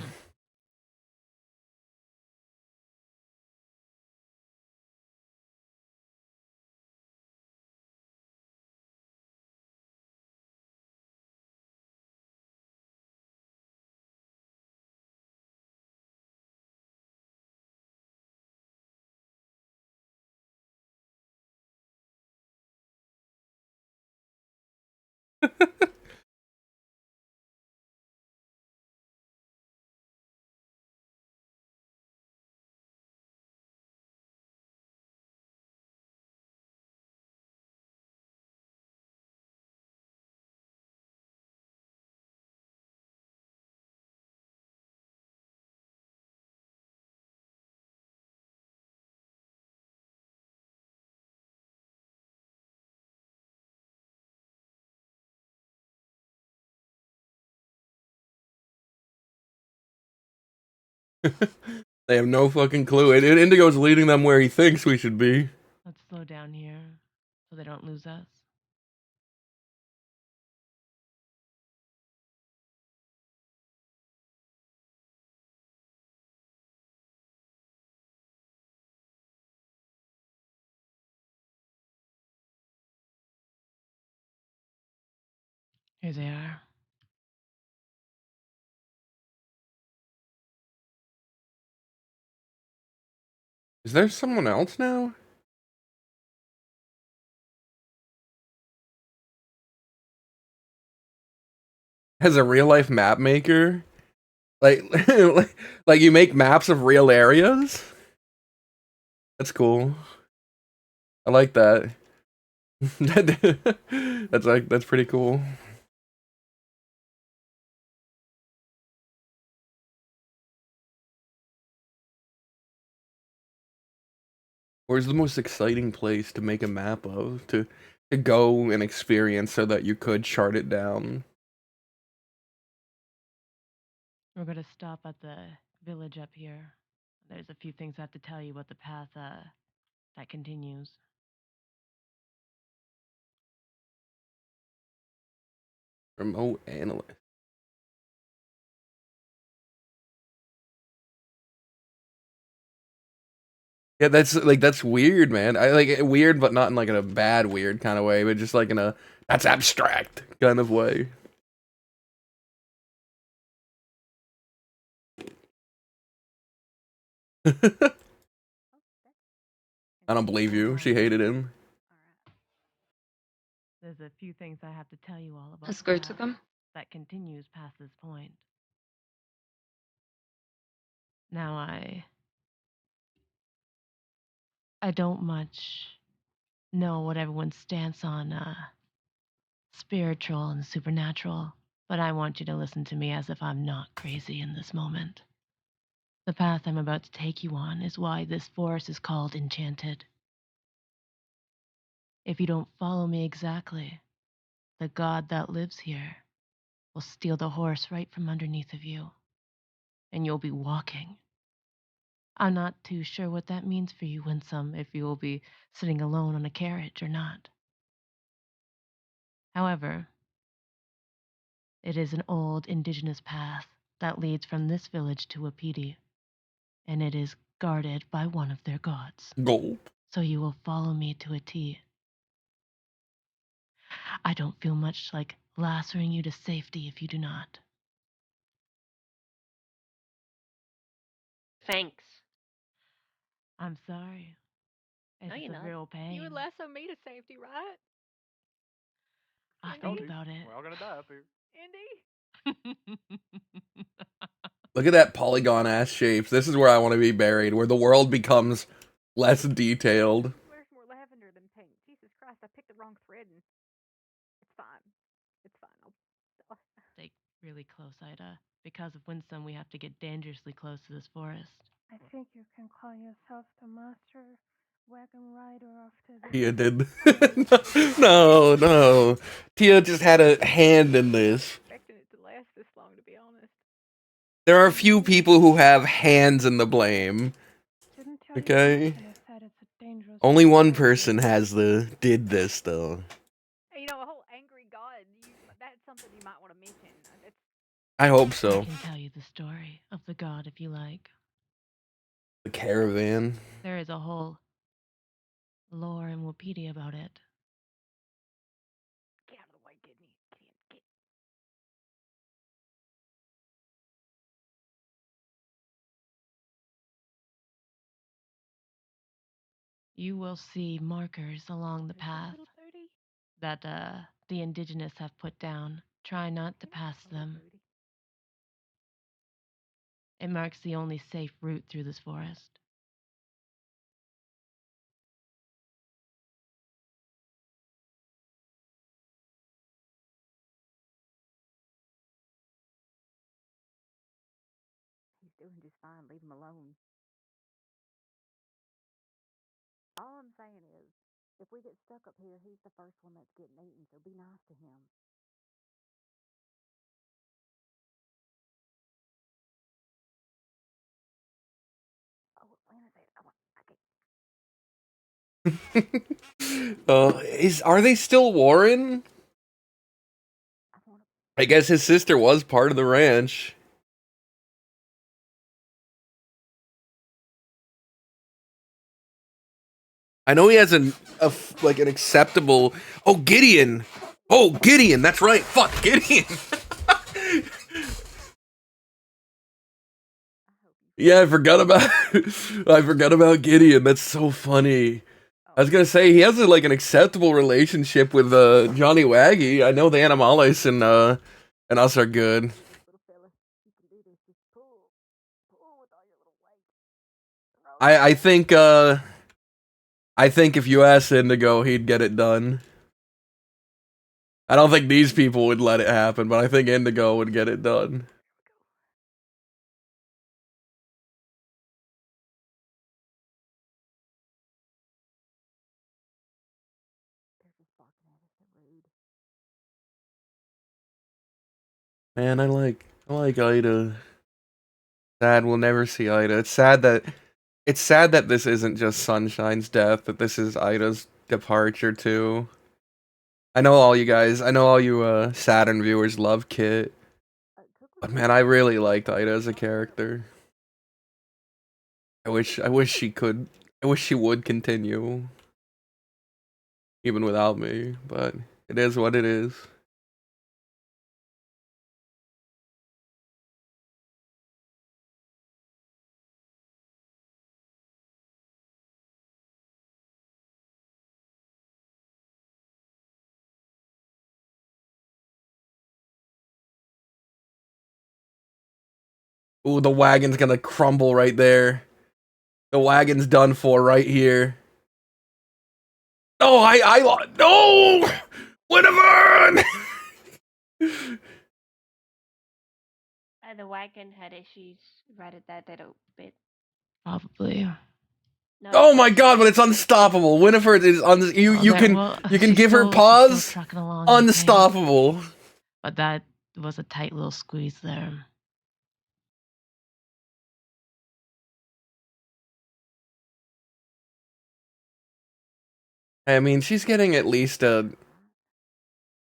They have no fucking clue. And Indigo's leading them where he thinks we should be. Let's slow down here so they don't lose us. Here they are. Is there someone else now? As a real life map maker? Like, like you make maps of real areas? That's cool. I like that. That's pretty cool. Where's the most exciting place to make a map of to go and experience so that you could chart it down? We're going to stop at the village up here. There's a few things I have to tell you about the path that continues. Remote analyst. Yeah, that's weird, man. I like it weird, but not in like in a bad weird kind of way, but just like in a that's abstract kind of way. I don't believe you. She hated him. There's a few things I have to tell you all about. Let's go to them. That continues past this point. Now I don't much know what everyone's stance on spiritual and supernatural, but I want you to listen to me as if I'm not crazy in this moment. The path I'm about to take you on is why this forest is called Enchanted. If you don't follow me exactly, the god that lives here will steal the horse right from underneath of you, and you'll be walking. I'm not too sure what that means for you, Winsome, if you will be sitting alone on a carriage or not. However, it is an old indigenous path that leads from this village to Wapiti, and it is guarded by one of their gods. Gulp. So you will follow me to a T. I don't feel much like lassoing you to safety if you do not. Thanks. I'm sorry. No, It's you're a not. real pain. You would lasso me to safety, right? I Indy? think about it. We're all gonna die up here. Indy? Look at that polygon ass shapes. This is where I want to be buried, where the world becomes less detailed. Where's more lavender than pink? Jesus Christ, I picked the wrong thread and it's fine. It's fine. I'll Stay really close, Ida. Because of Winsome, we have to get dangerously close to this forest. I think you can call yourself the master wagon rider after this. Tia did. No. Tia just had a hand in this. expecting it to last this long, to be honest. There are a few people who have hands in the blame. Didn't tell you Okay? much, and I said it's a dangerous Only one place. person did this though. You know, a whole angry god. That's something you might want to mention. It's I hope I so. can tell you the story of the god if you like. The caravan. There is a whole lore in Wikipedia about it. get out of the way, Disney. Get in. You will see markers along the path Little booty. that the indigenous have put down. Try not to pass them. Booty. It marks the only safe route through this forest. He's doing just fine. Leave him alone. All I'm saying is, if we get stuck up here, he's the first one that's getting eaten, so be nice to him. Oh, when is it? Are they still warring? I guess his sister was part of the ranch. I know he has an acceptable. Oh, Gideon. Oh, Gideon. That's right. Fuck Gideon. Yeah, I forgot about Gideon. That's so funny. I was gonna say he has an acceptable relationship with Johnny Waggy. I know the Animales and us are good. Little fella, you can do this. Just pull with all your little weight. I think if you asked Indigo, he'd get it done. I don't think these people would let it happen, but I think Indigo would get it done. Man, I like Ida. Sad we'll never see Ida. It's sad that this isn't just Sunshine's death, that this is Ida's departure too. I know all you Saturn viewers love Kit. But man, I really liked Ida as a character. I wish she would continue. Even without me, but it is what it is. Ooh, the wagon's gonna crumble right there. The wagon's done for right here. Oh, no! Winifred! The wagon had issues right at that little bit. Probably. No, Oh my god, but it's unstoppable. Winifred is you can give her pause. Unstoppable. But that was a tight little squeeze there. I mean, she's getting at least a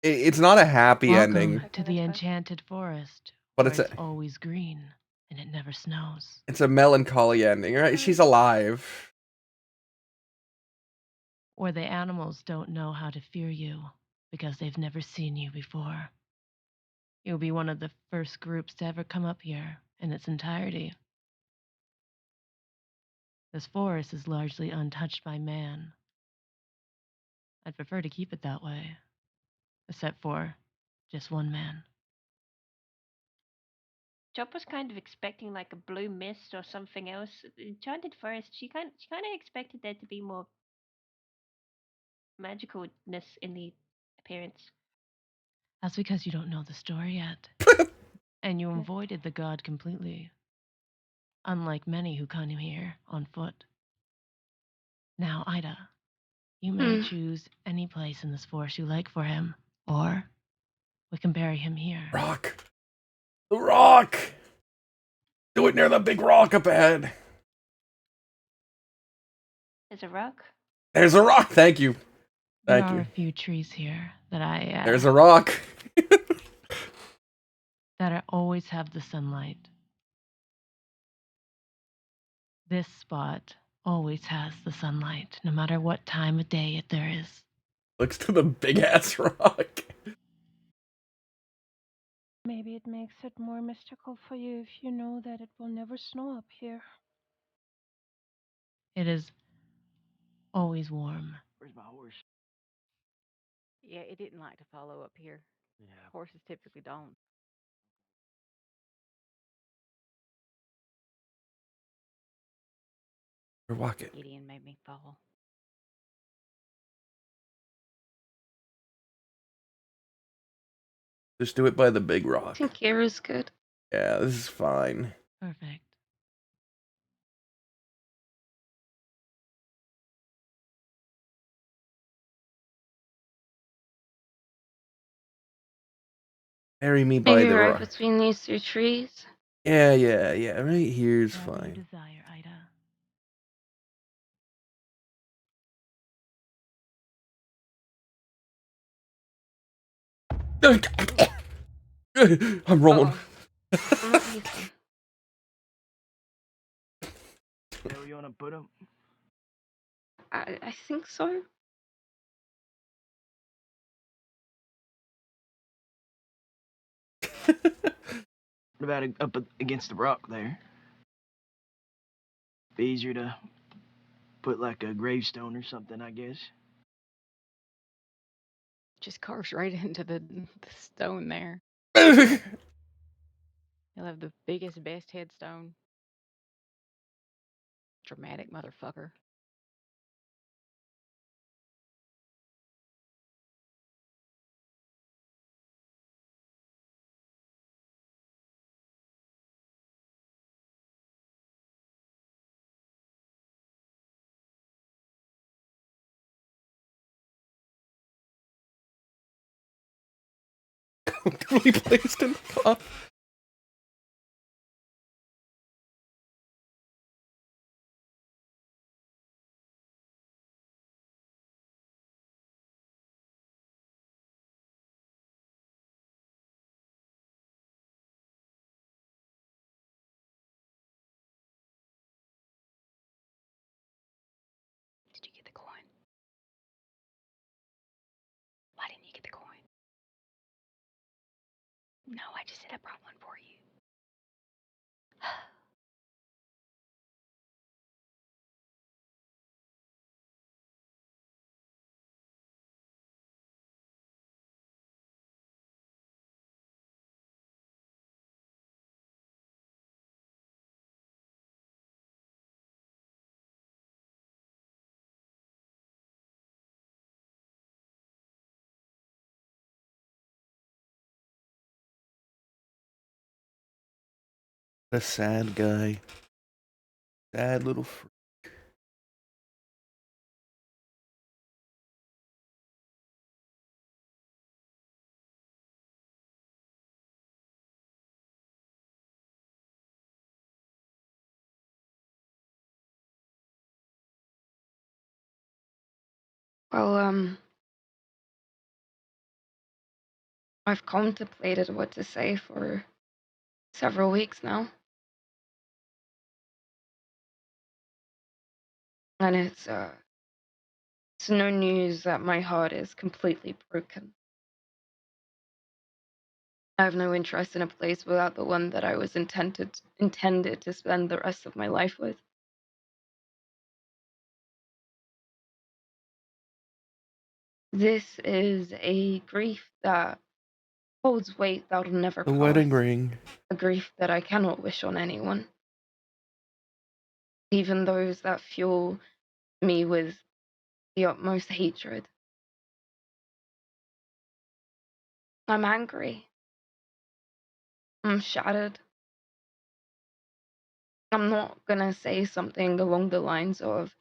It's not a happy Welcome ending, to the enchanted forest, but where it's always green and it never snows. it's a melancholy ending, right? She's alive. Where the animals don't know how to fear you because they've never seen you before. You'll be one of the first groups to ever come up here in its entirety. This forest is largely untouched by man. I'd prefer to keep it that way, except for just one man. Chop was kind of expecting like a blue mist or something else. Enchanted Forest, she kind of expected there to be more magicalness in the appearance. That's because you don't know the story yet. And you avoided the god completely. Unlike many who come here on foot. Now, Ida, you may choose any place in this forest you like for him, or we can bury him here. Rock. The rock! Do it near the big rock up ahead. There's a rock. There's a rock. Thank you. There Thank are you. a few trees here that There's a rock. that always have the sunlight. This spot always has the sunlight, no matter what time of day there is. Looks to the big ass rock. Maybe it makes it more mystical for you if you know that it will never snow up here. It is always warm. Where's my horse? Yeah, it didn't like to follow up here. Yeah. Horses typically don't. Or walk it. Gideon made me fall. Just do it by the big I rock. think here is good. Yeah, this is fine. Perfect. Bury me by Maybe the right rock. between these two trees. Yeah. Right here's Whatever you fine. desire, Ida. I'm rolling. I'm not Ethan. Is that where you want to put him? I think so. What about up against the rock there? Be easier to put like a gravestone or something, I guess. Just carves right into the stone there. What He'll have the biggest, best headstone. Dramatic motherfucker. really placed in the pot. Did you get the coin? Why didn't you get the coin? No, I just said I brought one for you. The sad guy. Sad little Well, I've contemplated what to say for several weeks now. And it's no news that my heart is completely broken. I have no interest in a place without the one that I was intended to spend the rest of my life with. This is a grief that holds weight that'll never The pass. wedding ring. A grief that I cannot wish on anyone. Even those that fuel me with the utmost hatred. I'm angry. I'm shattered. I'm not gonna say something along the lines of,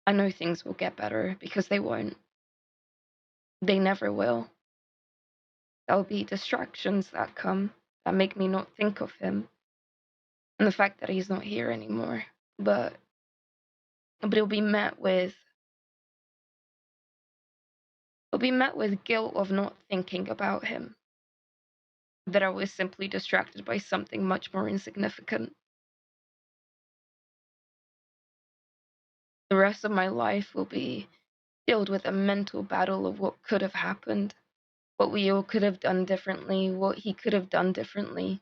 I know things will get better, because they won't. They never will. There'll be distractions that come that make me not think of him and the fact that he's not here anymore. But it'll be met with guilt of not thinking about him. That I was simply distracted by something much more insignificant. The rest of my life will be filled with a mental battle of what could have happened, what we all could have done differently, what he could have done differently.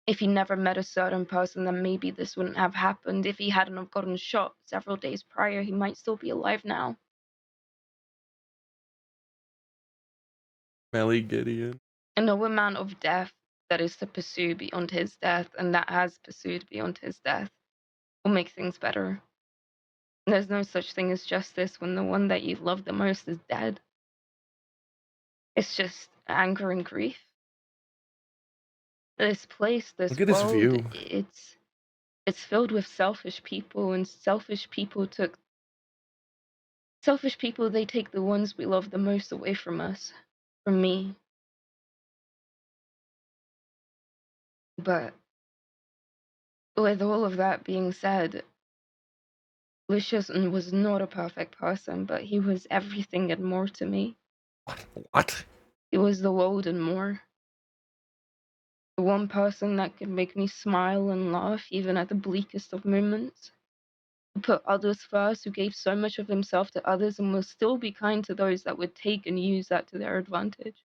If he never met a certain person, then maybe this wouldn't have happened. If he hadn't have gotten shot several days prior, he might still be alive now. Melly Gideon. And no amount of death that is to pursue beyond his death, and that has pursued beyond his death, will make things better. There's no such thing as justice when the one that you love the most is dead. It's just anger and grief. This place, this Look at this world, view. it's filled with selfish people, and selfish people, they take the ones we love the most away from us, from me. But with all of that being said, Lucius was not a perfect person, but he was everything and more to me. What? He was the world and more. The one person that could make me smile and laugh even at the bleakest of moments. Who put others first, who gave so much of himself to others and will still be kind to those that would take and use that to their advantage.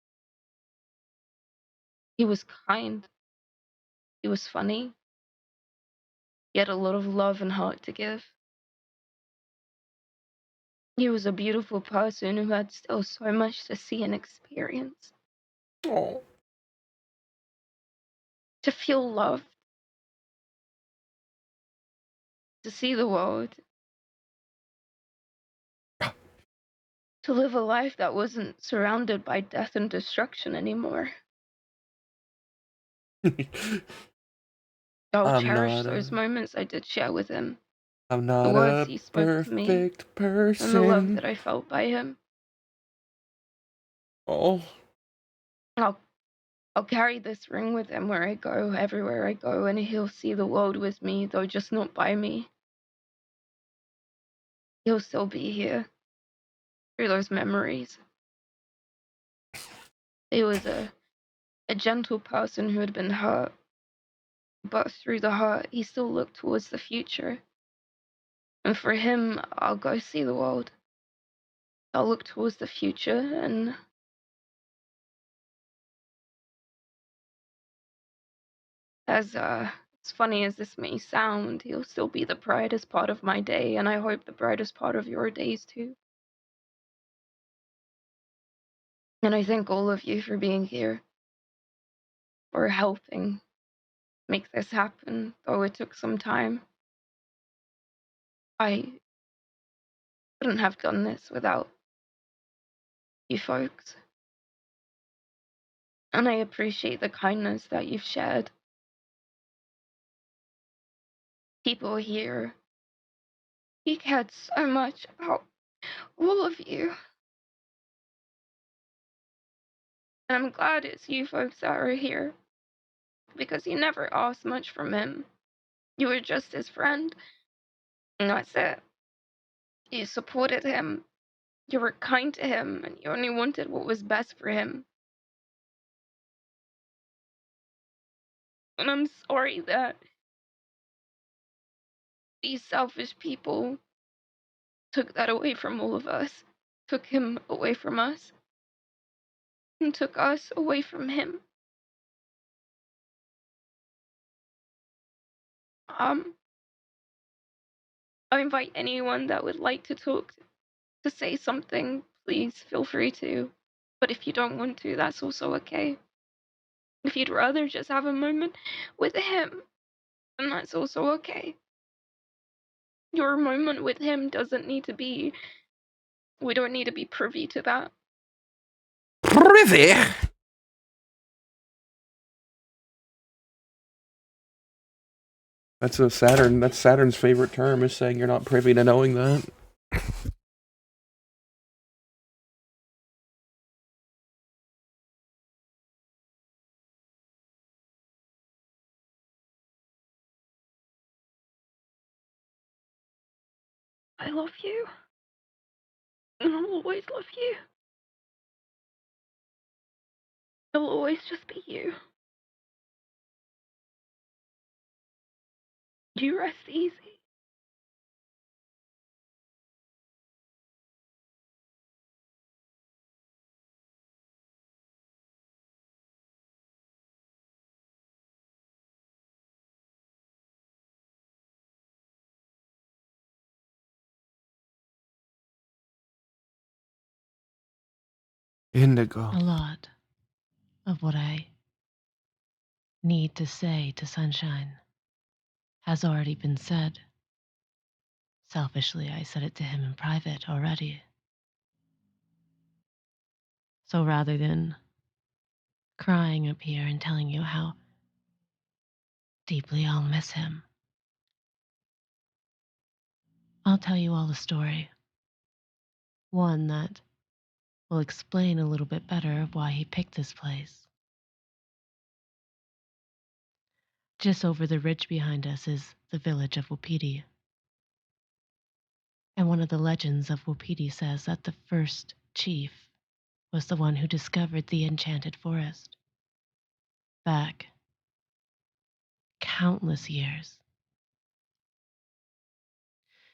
He was kind. He was funny. He had a lot of love and heart to give. He was a beautiful person who had still so much to see and experience. Oh. To feel loved. To see the world. To live a life that wasn't surrounded by death and destruction anymore. I'll I'm cherish not those moments I did share with him. I'm The not words a he spoke to me. perfect And the love person. that I felt by him. Oh. I'll carry this ring with him where I go, everywhere I go, and he'll see the world with me, though just not by me. He'll still be here through those memories. He was a gentle person who had been hurt, but through the hurt, he still looked towards the future. And for him, I'll go see the world. I'll look towards the future, and as funny as this may sound, he'll still be the brightest part of my day, and I hope the brightest part of your days too. And I thank all of you for being here, for helping make this happen, though it took some time. I couldn't have done this without you folks. And I appreciate the kindness that you've shared. People here, he cared so much about all of you. And I'm glad it's you folks that are here, because you never asked much from him. You were just his friend, and that's it. You supported him, you were kind to him, and you only wanted what was best for him. And I'm sorry that these selfish people took that away from all of us, took him away from us, and took us away from him. Um, I invite anyone that would like to talk to say something, please feel free to. But if you don't want to, that's also okay. If you'd rather just have a moment with him, then that's also okay. Your moment with him doesn't need to be, we don't need to be privy to that. Privy? That's Saturn's favorite term, is saying you're not privy to knowing that. I love you. And I'll always love you. I'll always just be you. You rest easy. Indigo. A lot of what I need to say to Sunshine has already been said. Selfishly, I said it to him in private already. So rather than crying up here and telling you how deeply I'll miss him, I'll tell you all the story. One that will explain a little bit better of why he picked this place. Just over the ridge behind us is the village of Wapiti. And one of the legends of Wapiti says that the first chief was the one who discovered the enchanted forest. Back countless years.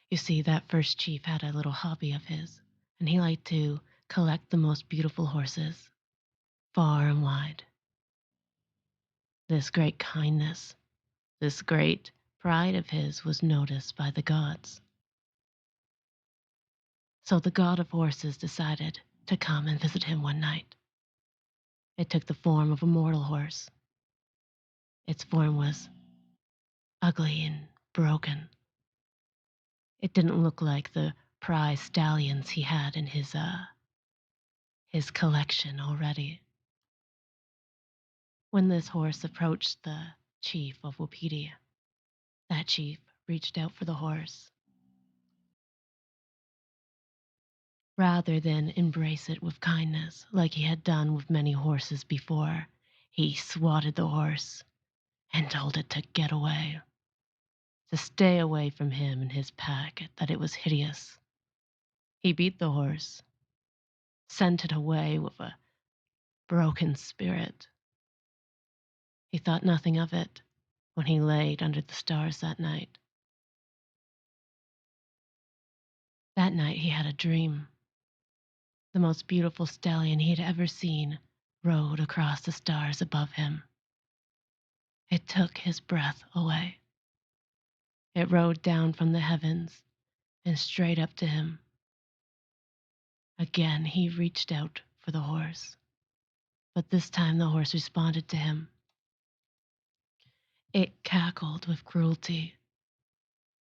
You see, that first chief had a little hobby of his, and he liked to collect the most beautiful horses, far and wide. This great kindness, this great pride of his was noticed by the gods. So the god of horses decided to come and visit him one night. It took the form of a mortal horse. Its form was ugly and broken. It didn't look like the prize stallions he had in his collection already. When this horse approached the chief of Wapiti, that chief reached out for the horse. Rather than embrace it with kindness, like he had done with many horses before, he swatted the horse and told it to get away, to stay away from him and his pack, that it was hideous. He beat the horse, sent it away with a broken spirit. He thought nothing of it when he laid under the stars that night. That night he had a dream. The most beautiful stallion he had ever seen rode across the stars above him. It took his breath away. It rode down from the heavens and straight up to him. Again he reached out for the horse, but this time the horse responded to him. It cackled with cruelty,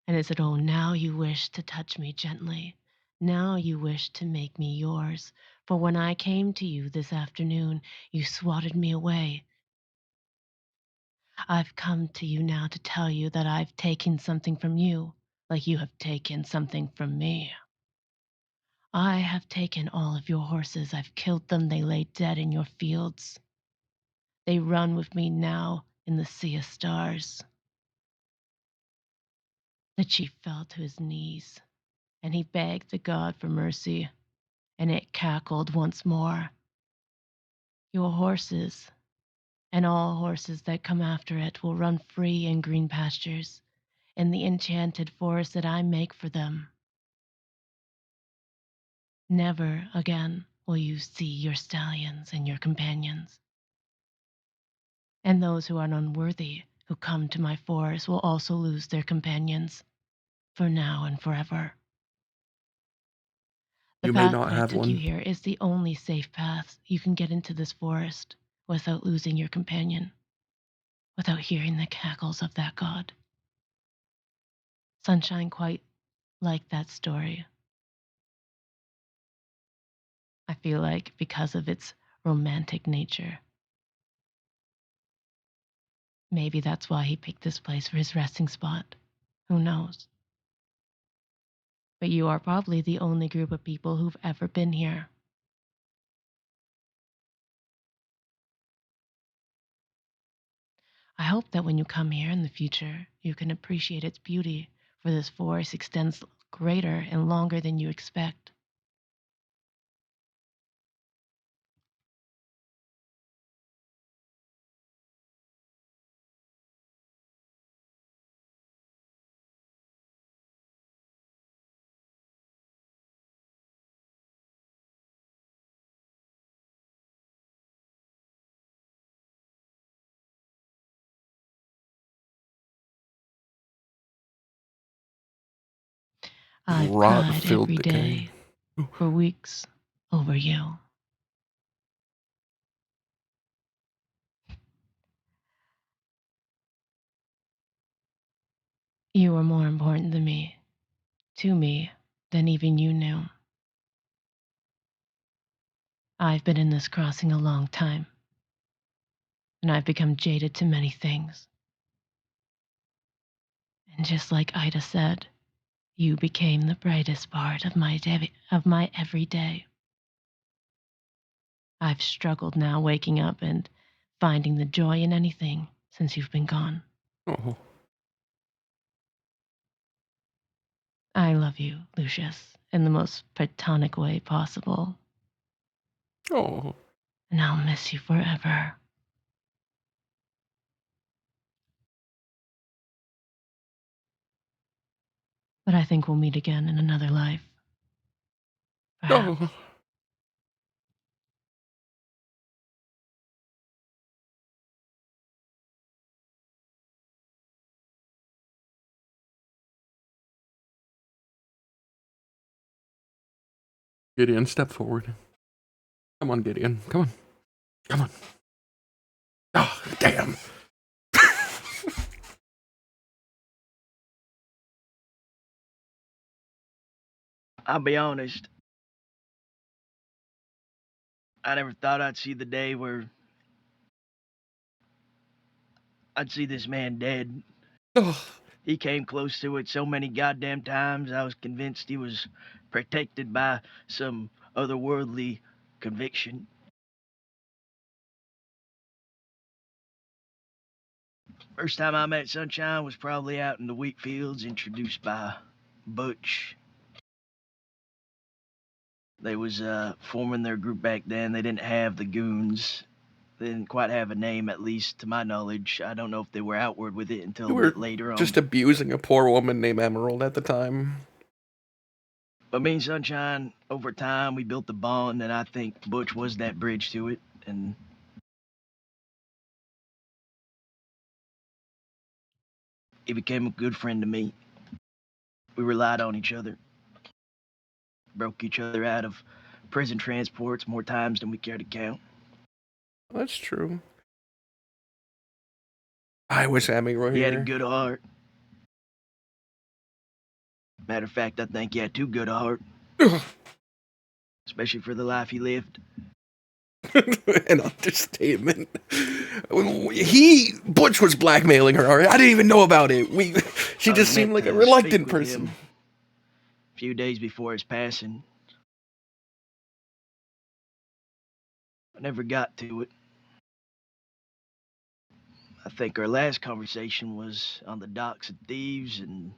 and it said, "Oh, now you wish to touch me gently. Now you wish to make me yours. For when I came to you this afternoon, you swatted me away. I've come to you now to tell you that I've taken something from you, like you have taken something from me. I have taken all of your horses. I've killed them. They lay dead in your fields. They run with me now in the sea of stars." The chief fell to his knees, and he begged the god for mercy, and it cackled once more. "Your horses, and all horses that come after it will run free in green pastures in the enchanted forest that I make for them. Never again will you see your stallions and your companions. And those who are unworthy who come to my forest will also lose their companions, for now and forever. The You may path not that I have took you one. here is the only safe path you can get into this forest without losing your companion, without hearing the cackles of that god. Sunshine quite liked that story. I feel like because of its romantic nature. Maybe that's why he picked this place for his resting spot. Who knows? But you are probably the only group of people who've ever been here. I hope that when you come here in the future, you can appreciate its beauty, for this forest extends greater and longer than you expect. I've Rot cried filled every decay. day for weeks over you. You were more important to me, than even you knew. I've been in this crossing a long time, and I've become jaded to many things. And just like Ida said, you became the brightest part of my every day. I've struggled now waking up and finding the joy in anything since you've been gone. Oh, I love you, Lucius, in the most platonic way possible, oh. and I'll miss you forever. But I think we'll meet again in another life. Perhaps. Oh. Gideon, step forward. Come on, Gideon. Come on. Come on. Oh, damn. I'll be honest. I never thought I'd see the day where I'd see this man dead. Oh. He came close to it so many goddamn times, I was convinced he was protected by some otherworldly conviction. First time I met Sunshine was probably out in the wheat fields, introduced by Butch. They was forming their group back then. They didn't have the goons. They didn't quite have a name, at least to my knowledge. I don't know if they were outward with it until You a were bit later just on. abusing a poor woman named Emerald at the time. But me and Sunshine, over time, we built the bond, and I think Butch was that bridge to it. And he became a good friend to me. We relied on each other, broke each other out of prison transports more times than we care to count. That's true. I wish Amy were He had a here. good heart. Matter of fact, I think he had too good a heart, especially for the life he lived. An understatement. Butch was blackmailing her. I didn't even know about it. She I was just seemed meant like a to speak reluctant with person. him a few days before his passing. I never got to it. I think our last conversation was on the docks of Thieves, and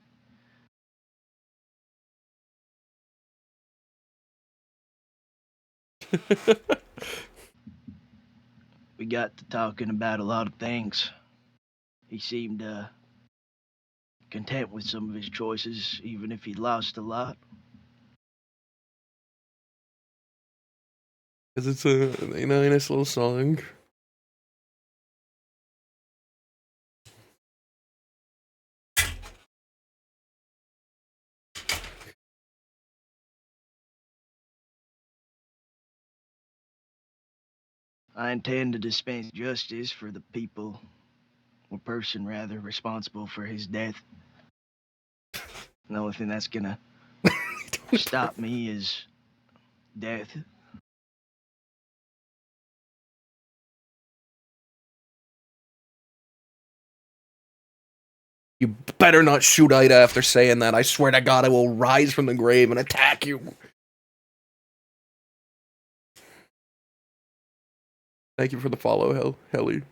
We got to talking about a lot of things. He seemed content with some of his choices, even if he lost a lot. Because it's a nice little song. I intend to dispense justice for the people, or person rather, responsible for his death. The only thing that's gonna stop me is death. You better not shoot Ida after saying that. I swear to God, I will rise from the grave and attack you. Thank you for the follow, Helly.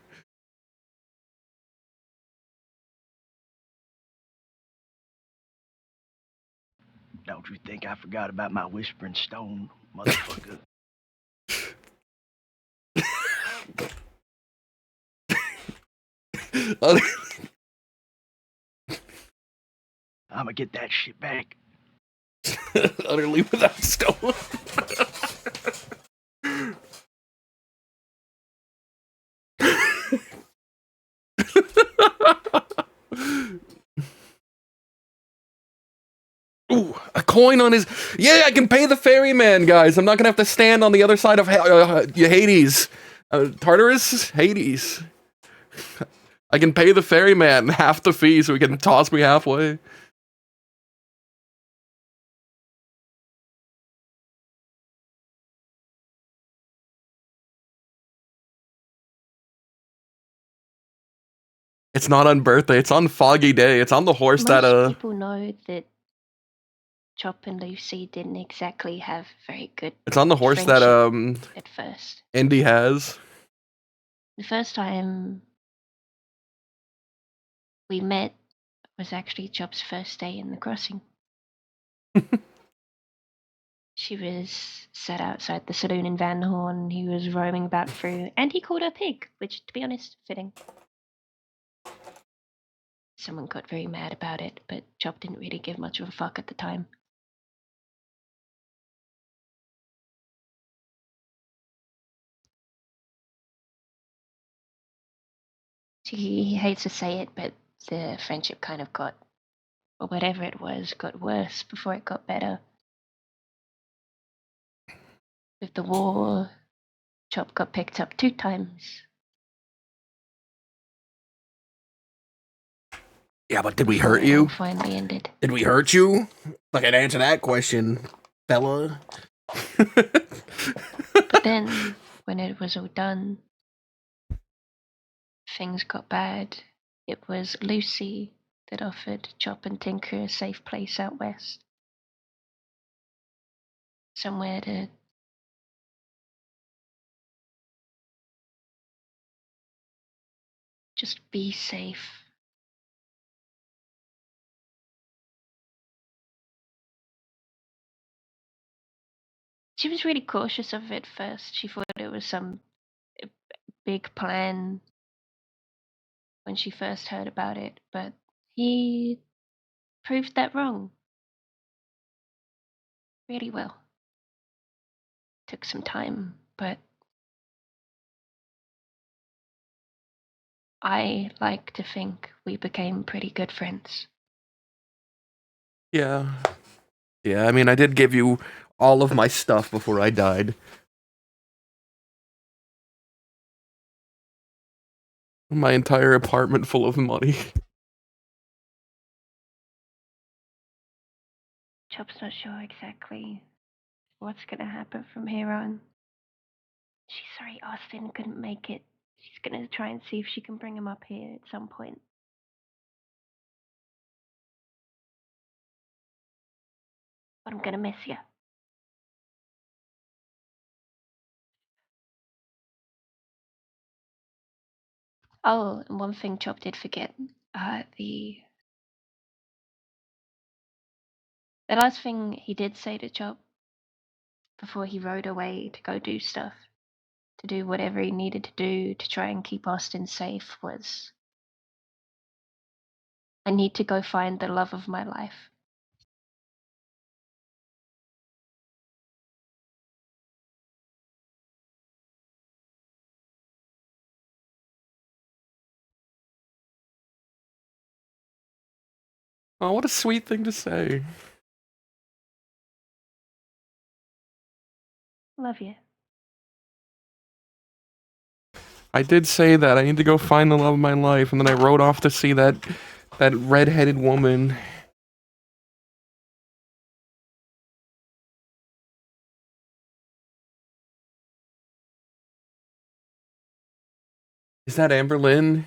Don't you think I forgot about my whispering stone, motherfucker? I'ma get that shit back. Utterly without stone. Ooh, a coin on his... Yeah, I can pay the ferryman, guys. I'm not gonna have to stand on the other side of Hades. Tartarus? Hades. I can pay the ferryman half the fee so he can toss me halfway. It's not on birthday, it's on foggy day. It's on the horse Most people know that Chop and Lucy didn't exactly have very good It's on the horse that friendship at first. Indy has. The first time we met was actually Chop's first day in the crossing. She was sat outside the saloon in Van Horn. He was roaming about through, and he called her pig, which, to be honest, fitting. Someone got very mad about it, but Chop didn't really give much of a fuck at the time. He hates to say it, but the friendship kind of got, or whatever it was, got worse before it got better. With the war, Chop got picked up 2 times. Yeah, but did we hurt you? Finally ended. Did we hurt you? Like, I'd answer that question, fella. But then, when it was all done, things got bad. It was Lucy that offered Chop and Tinker a safe place out west. Somewhere to just be safe. She was really cautious of it first. She thought it was some big plan when she first heard about it, but he proved that wrong really well. Took some time, but I like to think we became pretty good friends. Yeah. Yeah, I mean, I did give you all of my stuff before I died. My entire apartment full of money. Chop's not sure exactly what's gonna happen from here on. She's sorry Austin couldn't make it. She's gonna try and see if she can bring him up here at some point. But I'm gonna miss you. Oh, and one thing Chop did forget. The last thing he did say to Chop before he rode away to go do stuff to do whatever he needed to do to try and keep Austin safe was, I need to go find the love of my life. Oh, what a sweet thing to say. Love you. I did say that I need to go find the love of my life, and then I rode off to see that red-headed woman. Is that Amberlynn?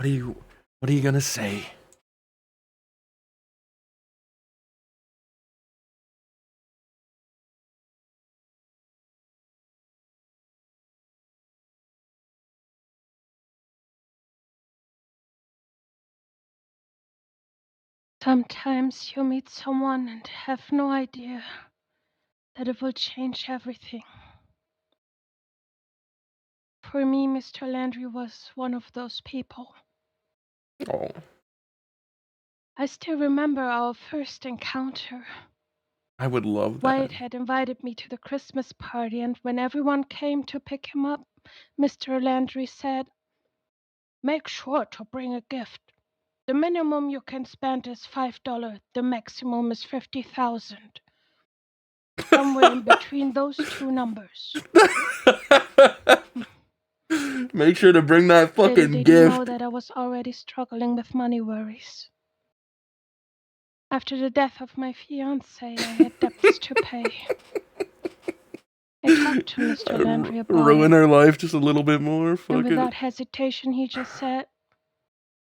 What are you gonna say? Sometimes you meet someone and have no idea that it will change everything. For me, Mr. Landry was one of those people. Oh. I still remember our first encounter. I would love that. Wyatt had invited me to the Christmas party, and when everyone came to pick him up, Mr. Landry said, "Make sure to bring a gift. The minimum you can spend is $5. The maximum is 50,000. Somewhere in between those two numbers." Make sure to bring that Little fucking did he gift. know that I was already struggling with money worries. After the death of my fiancé, I had debts to pay. I talked to Mr. Landry about Ruin it, her life just a little bit more. and Fuck without it. hesitation, he just said,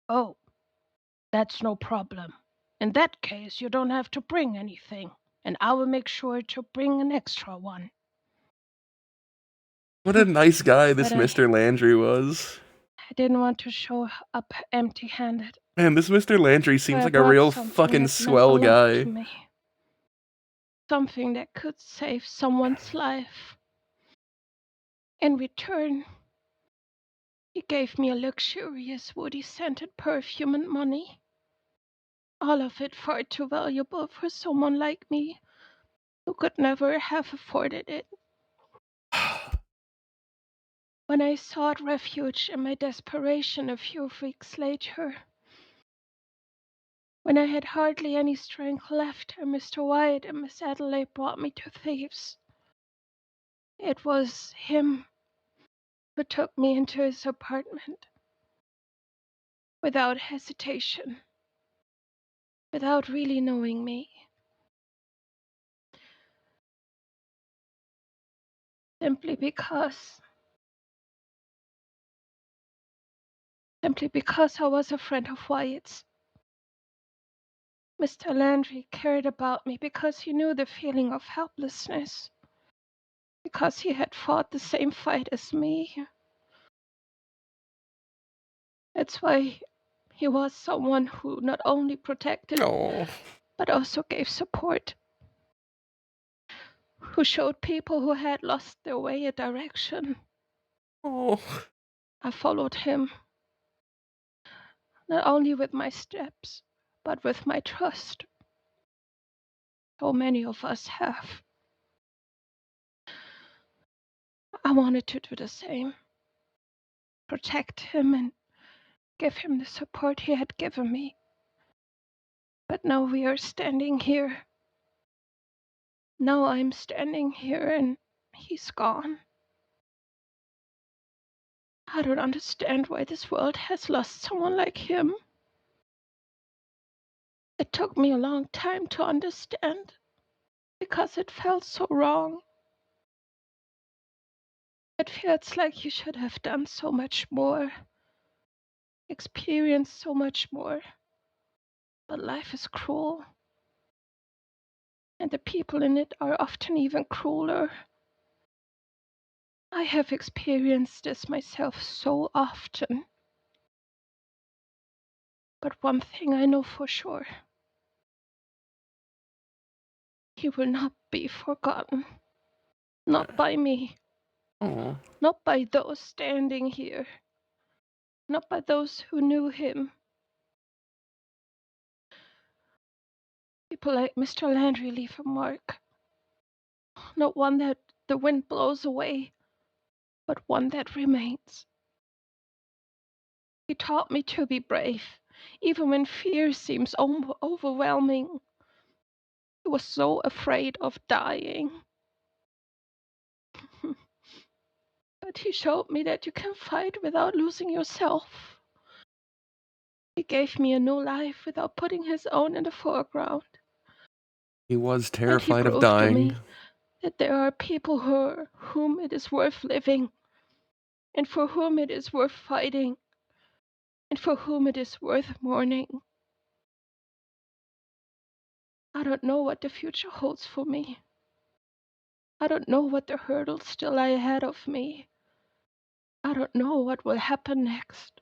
"Oh, that's no problem. In that case, you don't have to bring anything, and I will make sure to bring an extra one." What a nice guy this But Mr. Landry was. I didn't want to show up empty-handed, Man, this Mr. Landry so seems I like a brought real something fucking that meant a swell lot guy. to me. Something that could save someone's life. In return, he gave me a luxurious woody-scented perfume and money. All of it far too valuable for someone like me, who could never have afforded it. When I sought refuge in my desperation a few weeks later, when I had hardly any strength left, and Mr. Wyatt and Miss Adelaide brought me to thieves, it was him who took me into his apartment without hesitation, without really knowing me. Simply because I was a friend of Wyatt's. Mr. Landry cared about me because he knew the feeling of helplessness, because he had fought the same fight as me. That's why he was someone who not only protected, but also gave support, who showed people who had lost their way a direction. I followed him, not only with my steps, but with my trust. So many of us have. I wanted to do the same. Protect him and give him the support he had given me. But now we are standing here. Now I'm standing here and he's gone. I don't understand why this world has lost someone like him. It took me a long time to understand. because it felt so wrong. It feels like you should have done so much more, experienced so much more. But life is cruel, and the people in it are often even crueler. I have experienced this myself so often. But one thing I know for sure: he will not be forgotten. Not by me. Oh, Not by those standing here. Not by those who knew him. People like Mr. Landry leave a mark. Not one that the wind blows away, but one that remains. He taught me to be brave, even when fear seems overwhelming. He was so afraid of dying. But he showed me that you can fight without losing yourself. He gave me a new life without putting his own in the foreground. he was And he terrified of proved to dying. me that there are people whom it is worth living, and for whom it is worth fighting, and for whom it is worth mourning. I don't know what the future holds for me. I don't know what the hurdles still lie ahead of me. I don't know what will happen next.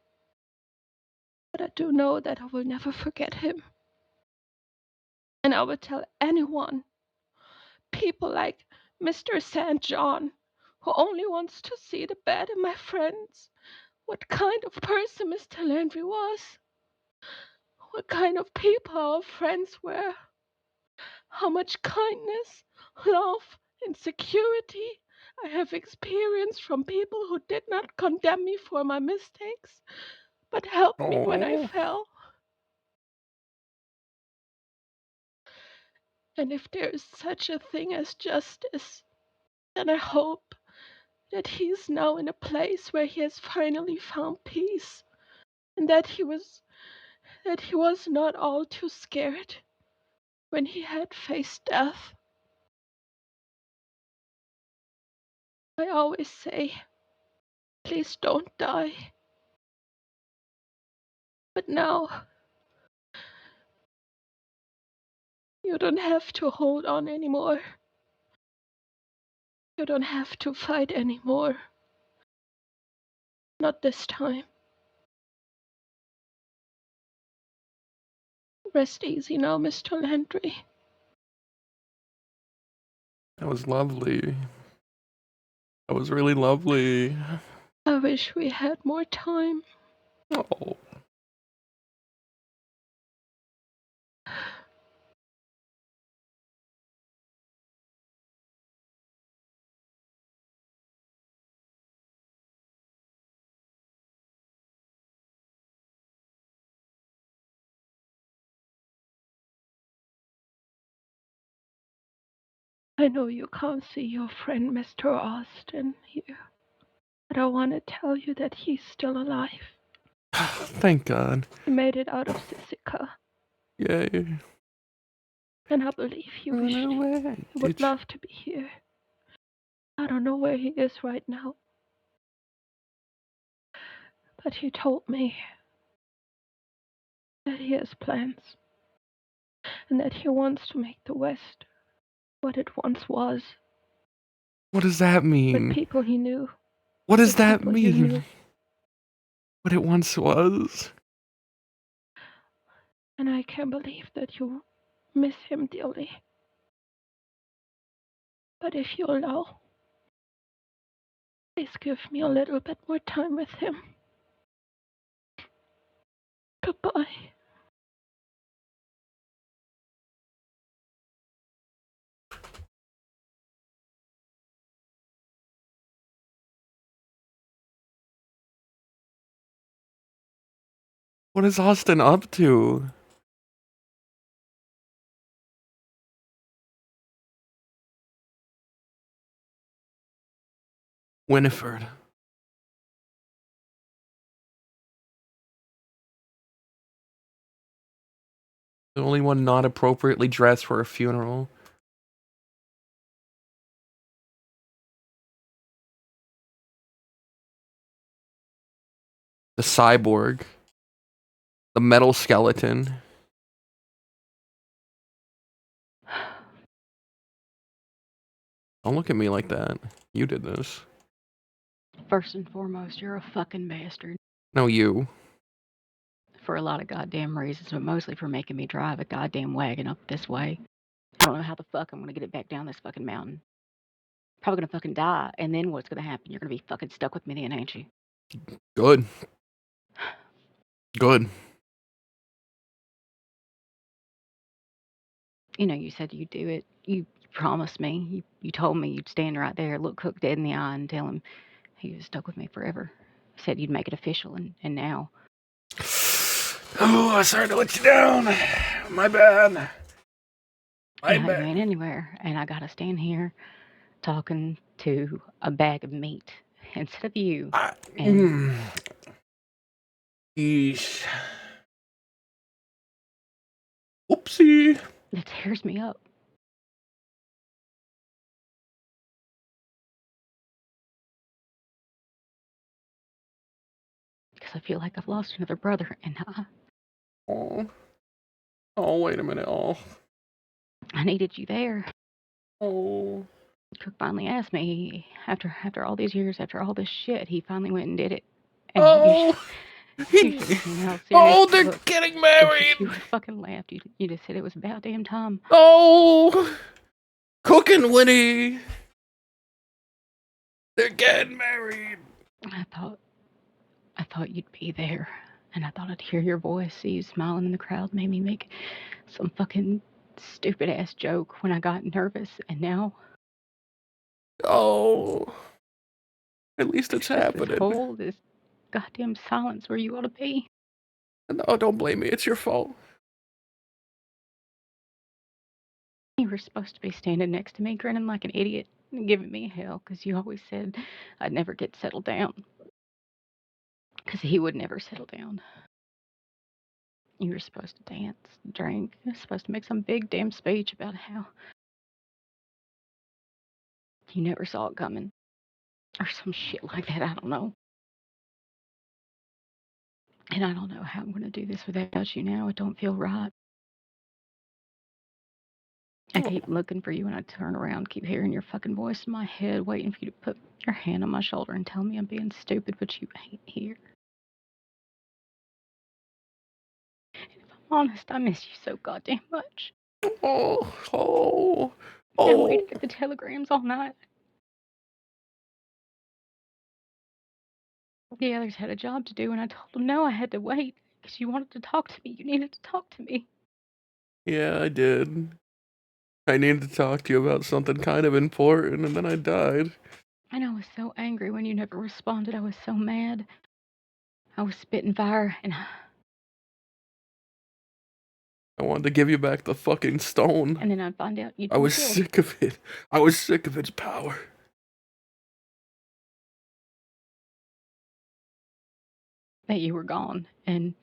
But I do know that I will never forget him. And I will tell anyone, people like Mr. St. John, who only wants to see the bad in my friends, what kind of person Mr. Landry was, what kind of people our friends were, how much kindness, love, and security I have experienced from people who did not condemn me for my mistakes, but helped me when I Oh, fell. And if there is such a thing as justice, then I hope that he is now in a place where he has finally found peace, and that he was not all too scared when he had faced death. I always say, please don't die. But now, you don't have to hold on anymore. You don't have to fight anymore. Not this time. Rest easy now, Mr. Landry. that was lovely. That was really lovely. I wish we had more time. Oh, I know you can't see your friend Mr. Austin here, but I want to tell you that he's still alive. thank God. He made it out of Sisika, Yay. and I believe he Run wished away. he would Did you? love to be here. I don't know where he is right now, but he told me that he has plans, and that he wants to make the West what it once was, What does that with mean? people he knew, What does with that people you mean? knew. What it once was? And I can believe that you miss him dearly. But if you allow, please give me a little bit more time with him. Goodbye. What is Austin up to? Winifred. The only one not appropriately dressed for a funeral. the cyborg, the metal skeleton. Don't look at me like that. You did this. First and foremost, you're a fucking bastard. No, you. For a lot of goddamn reasons, but mostly for making me drive a goddamn wagon up this way. I don't know how the fuck I'm gonna get it back down this fucking mountain. Probably gonna fucking die, and then what's gonna happen? You're gonna be fucking stuck with me then, ain't you? Good. Good. You know, you said you'd do it. You promised me. You told me you'd stand right there, look Cook dead in the eye, and tell him he was stuck with me forever. Said you'd make it official, and now. Oh, I started to let you down. My bad. My You bad. ain't anywhere, and I gotta stand here talking to a bag of meat instead of you. Yeesh. Oopsie. It tears me up. Because I feel like I've lost another brother, and Oh. Oh, wait a minute. Oh. I needed you there. Oh. Cook finally asked me, after all these years, after all this shit, he finally went and did it. And Oh. you should have seen how serious Oh, he they're looked. getting married. If you would have fucking laughed, you just said it was about damn time. Oh. Cook and Winnie. They're getting married. I thought you'd be there. And I thought I'd hear your voice, see you smiling in the crowd, made me make some fucking stupid ass joke when I got nervous, and now Oh. At least it's happening. this hole, this goddamn silence where you ought to be. No, don't blame me. It's your fault. You were supposed to be standing next to me, grinning like an idiot, and giving me hell, because you always said I'd never get settled down. Because he would never settle down. You were supposed to dance, drink. You were supposed to make some big damn speech about how you never saw it coming. Or some shit like that, I don't know. And I don't know how I'm going to do this without you now. It don't feel right. I keep looking for you, and I turn around, keep hearing your fucking voice in my head, waiting for you to put your hand on my shoulder and tell me I'm being stupid, but you ain't here. And if I'm honest, I miss you so goddamn much. I waited at the telegrams all night. The others had a job to do, and I told them no, I had to wait, because you wanted to talk to me. You needed to talk to me. Yeah, I did. I needed to talk to you about something kind of important, and then I died. And I was so angry when you never responded. I was so mad. I was spitting fire, and I wanted to give you back the fucking stone. then I'd find out you'd I been was killed. sick of it. I was sick of its power. That you were gone, and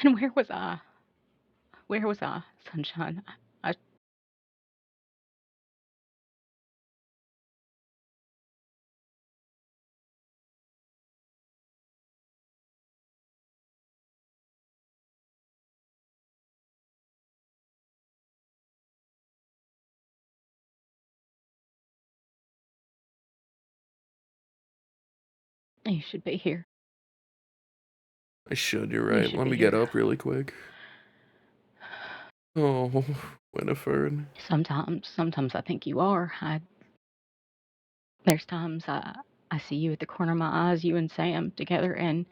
where was I? Where was I, sunshine? You should be here. I should, you're You right. should Let be me get here. up really quick. Oh, Winifred. Sometimes I think you are. There's times I see you at the corner of my eyes, you and Sam together, and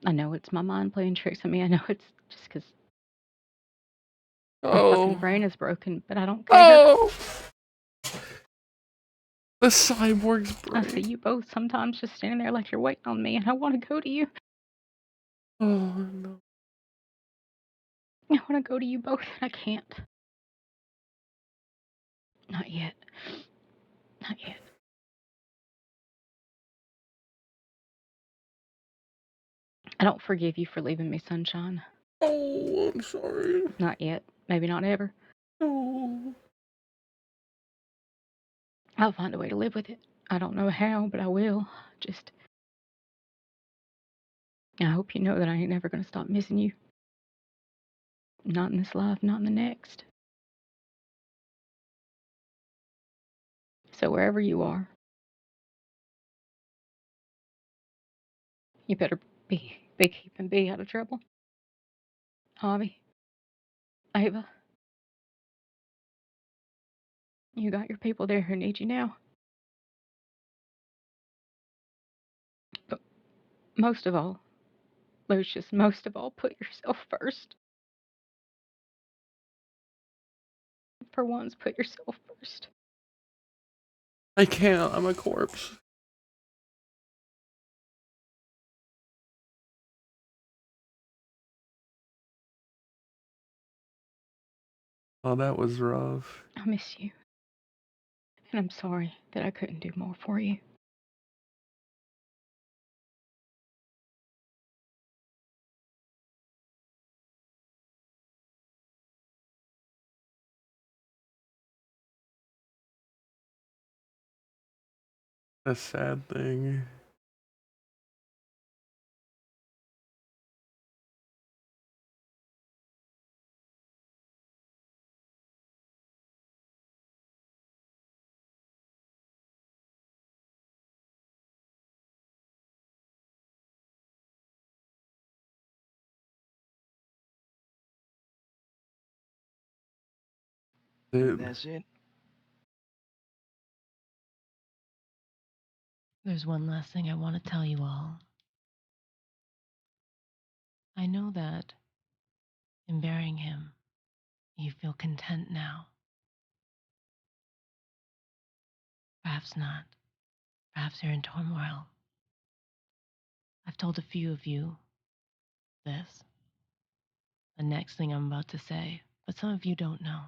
I know it's my mind playing tricks on me. I know it's just because my fucking brain is broken, but I don't care. Oh! The cyborg's brain. I see you both sometimes just standing there like you're waiting on me, and I want to go to you. Oh, no. I want to go to you both, and I can't. Not yet. Not yet. I don't forgive you for leaving me, sunshine. Oh, I'm sorry. Not yet. Maybe not ever. Oh. I'll find a way to live with it. I don't know how, but I will. Just, I hope you know that I ain't never gonna stop missing you. Not in this life, not in the next. So wherever you are, you better be keeping B out of trouble. Javi, Ava, you got your people there who need you now. But most of all, Lucius, most of all, put yourself first. For once, put yourself first. I can't. I'm a corpse. Oh, that was rough. I miss you. And I'm sorry that I couldn't do more for you. A sad thing. Dude. That's it. There's one last thing I want to tell you all. I know that in burying him, you feel content now. Perhaps not. Perhaps you're in turmoil. I've told a few of you this, the next thing I'm about to say, but some of you don't know.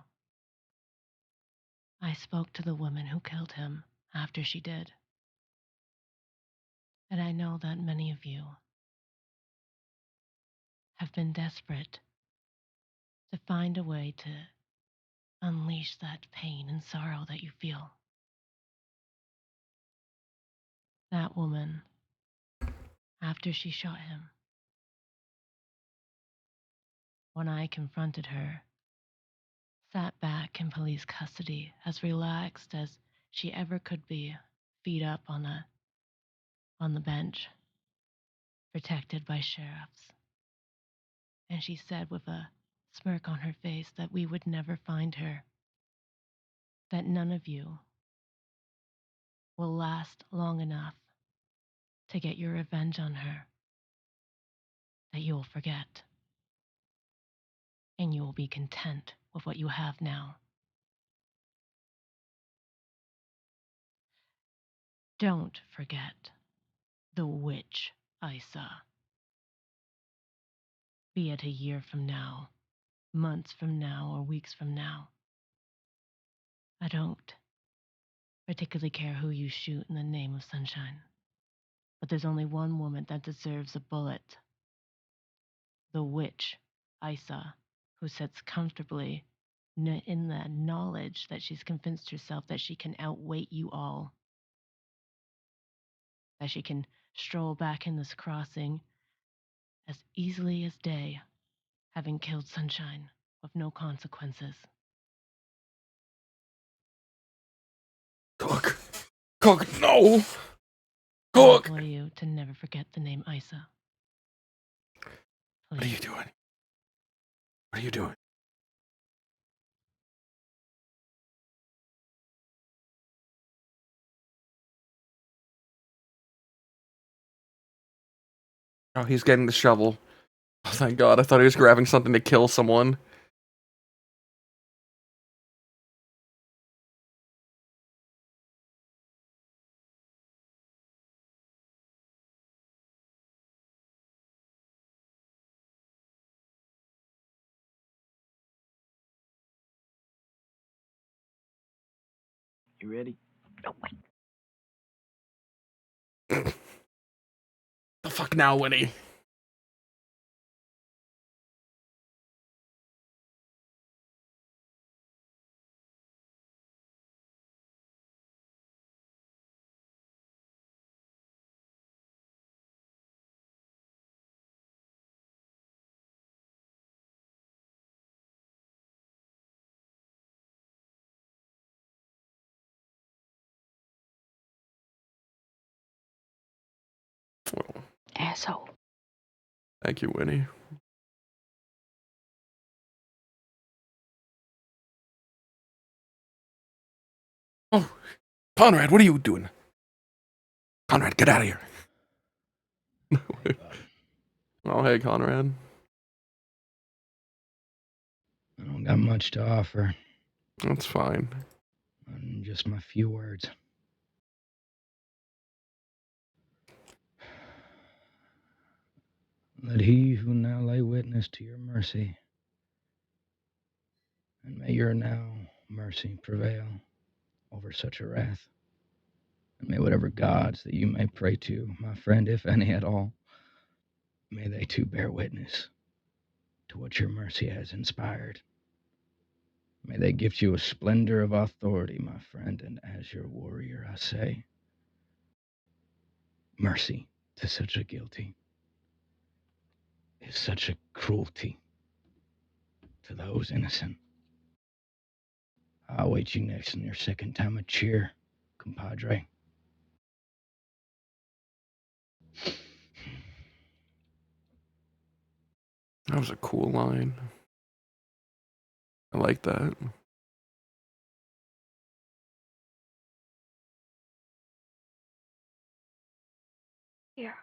I spoke to the woman who killed him after she did. And I know that many of you have been desperate to find a way to unleash that pain and sorrow that you feel. That woman, after she shot him, when I confronted her, sat back in police custody as relaxed as she ever could be, feet up on the bench, protected by sheriffs. And she said with a smirk on her face that we would never find her, that none of you will last long enough to get your revenge on her, that you will forget, and you will be content with what you have now. Don't forget the witch Isa. Be it a year from now, months from now, or weeks from now. I don't particularly care who you shoot in the name of sunshine, but there's only one woman that deserves a bullet. The witch Isa, who sits comfortably in the knowledge that she's convinced herself that she can outweight you all, that she can stroll back in this crossing as easily as day, having killed Sunshine with no consequences. Cook. Cook, no! I Cook! implore you to never forget the name Isa. What are you Please. doing? What are you doing? Oh, he's getting the shovel. Oh, thank God. I thought he was grabbing something to kill someone. You ready? The fuck now, Winnie? asshole. Thank you, Winnie. Oh, Conrad, what are you doing? Conrad, get out of here. Oh, hey, Conrad. I don't got much to offer. That's fine. Just my few words. Let he who now lay witness to your mercy, and may your now mercy prevail over such a wrath. And may whatever gods that you may pray to, my friend, if any at all, may they too bear witness to what your mercy has inspired. May they gift you a splendor of authority, my friend, and as your warrior I say, mercy to such a guilty is such a cruelty to those innocent. I'll wait you next in your second time of cheer, compadre. That was a cool line. I like that. Yeah.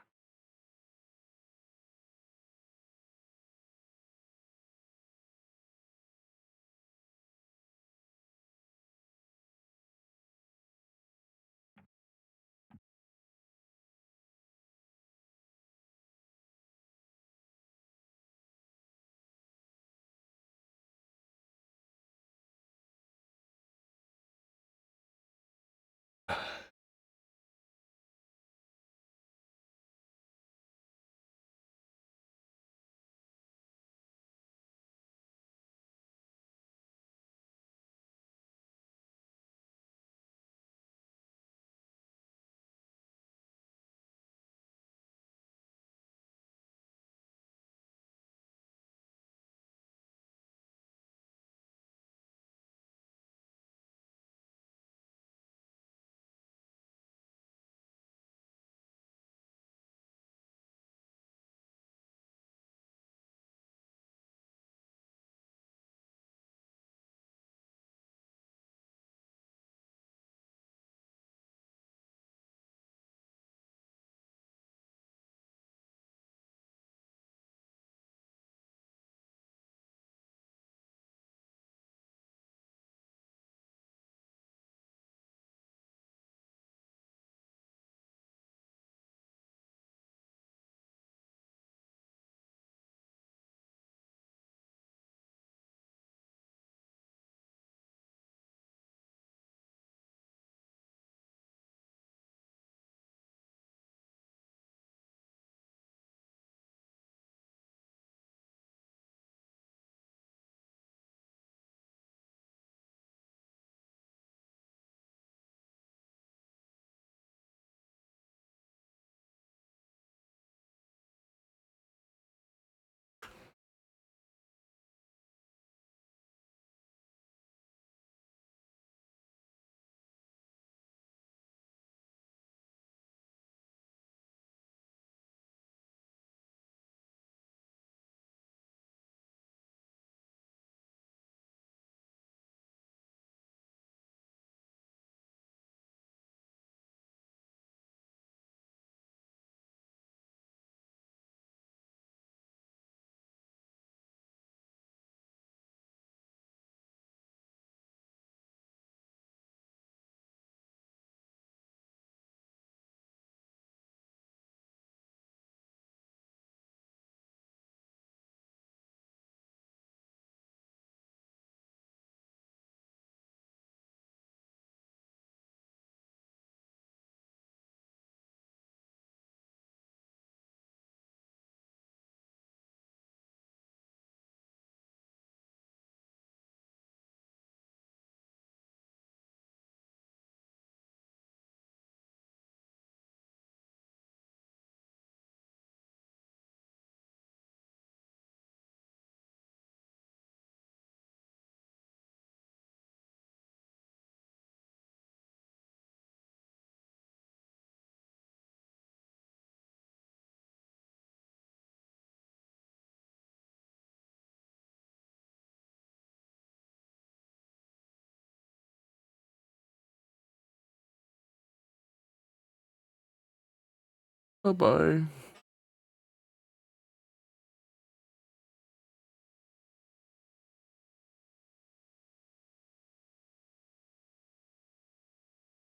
Bye bye.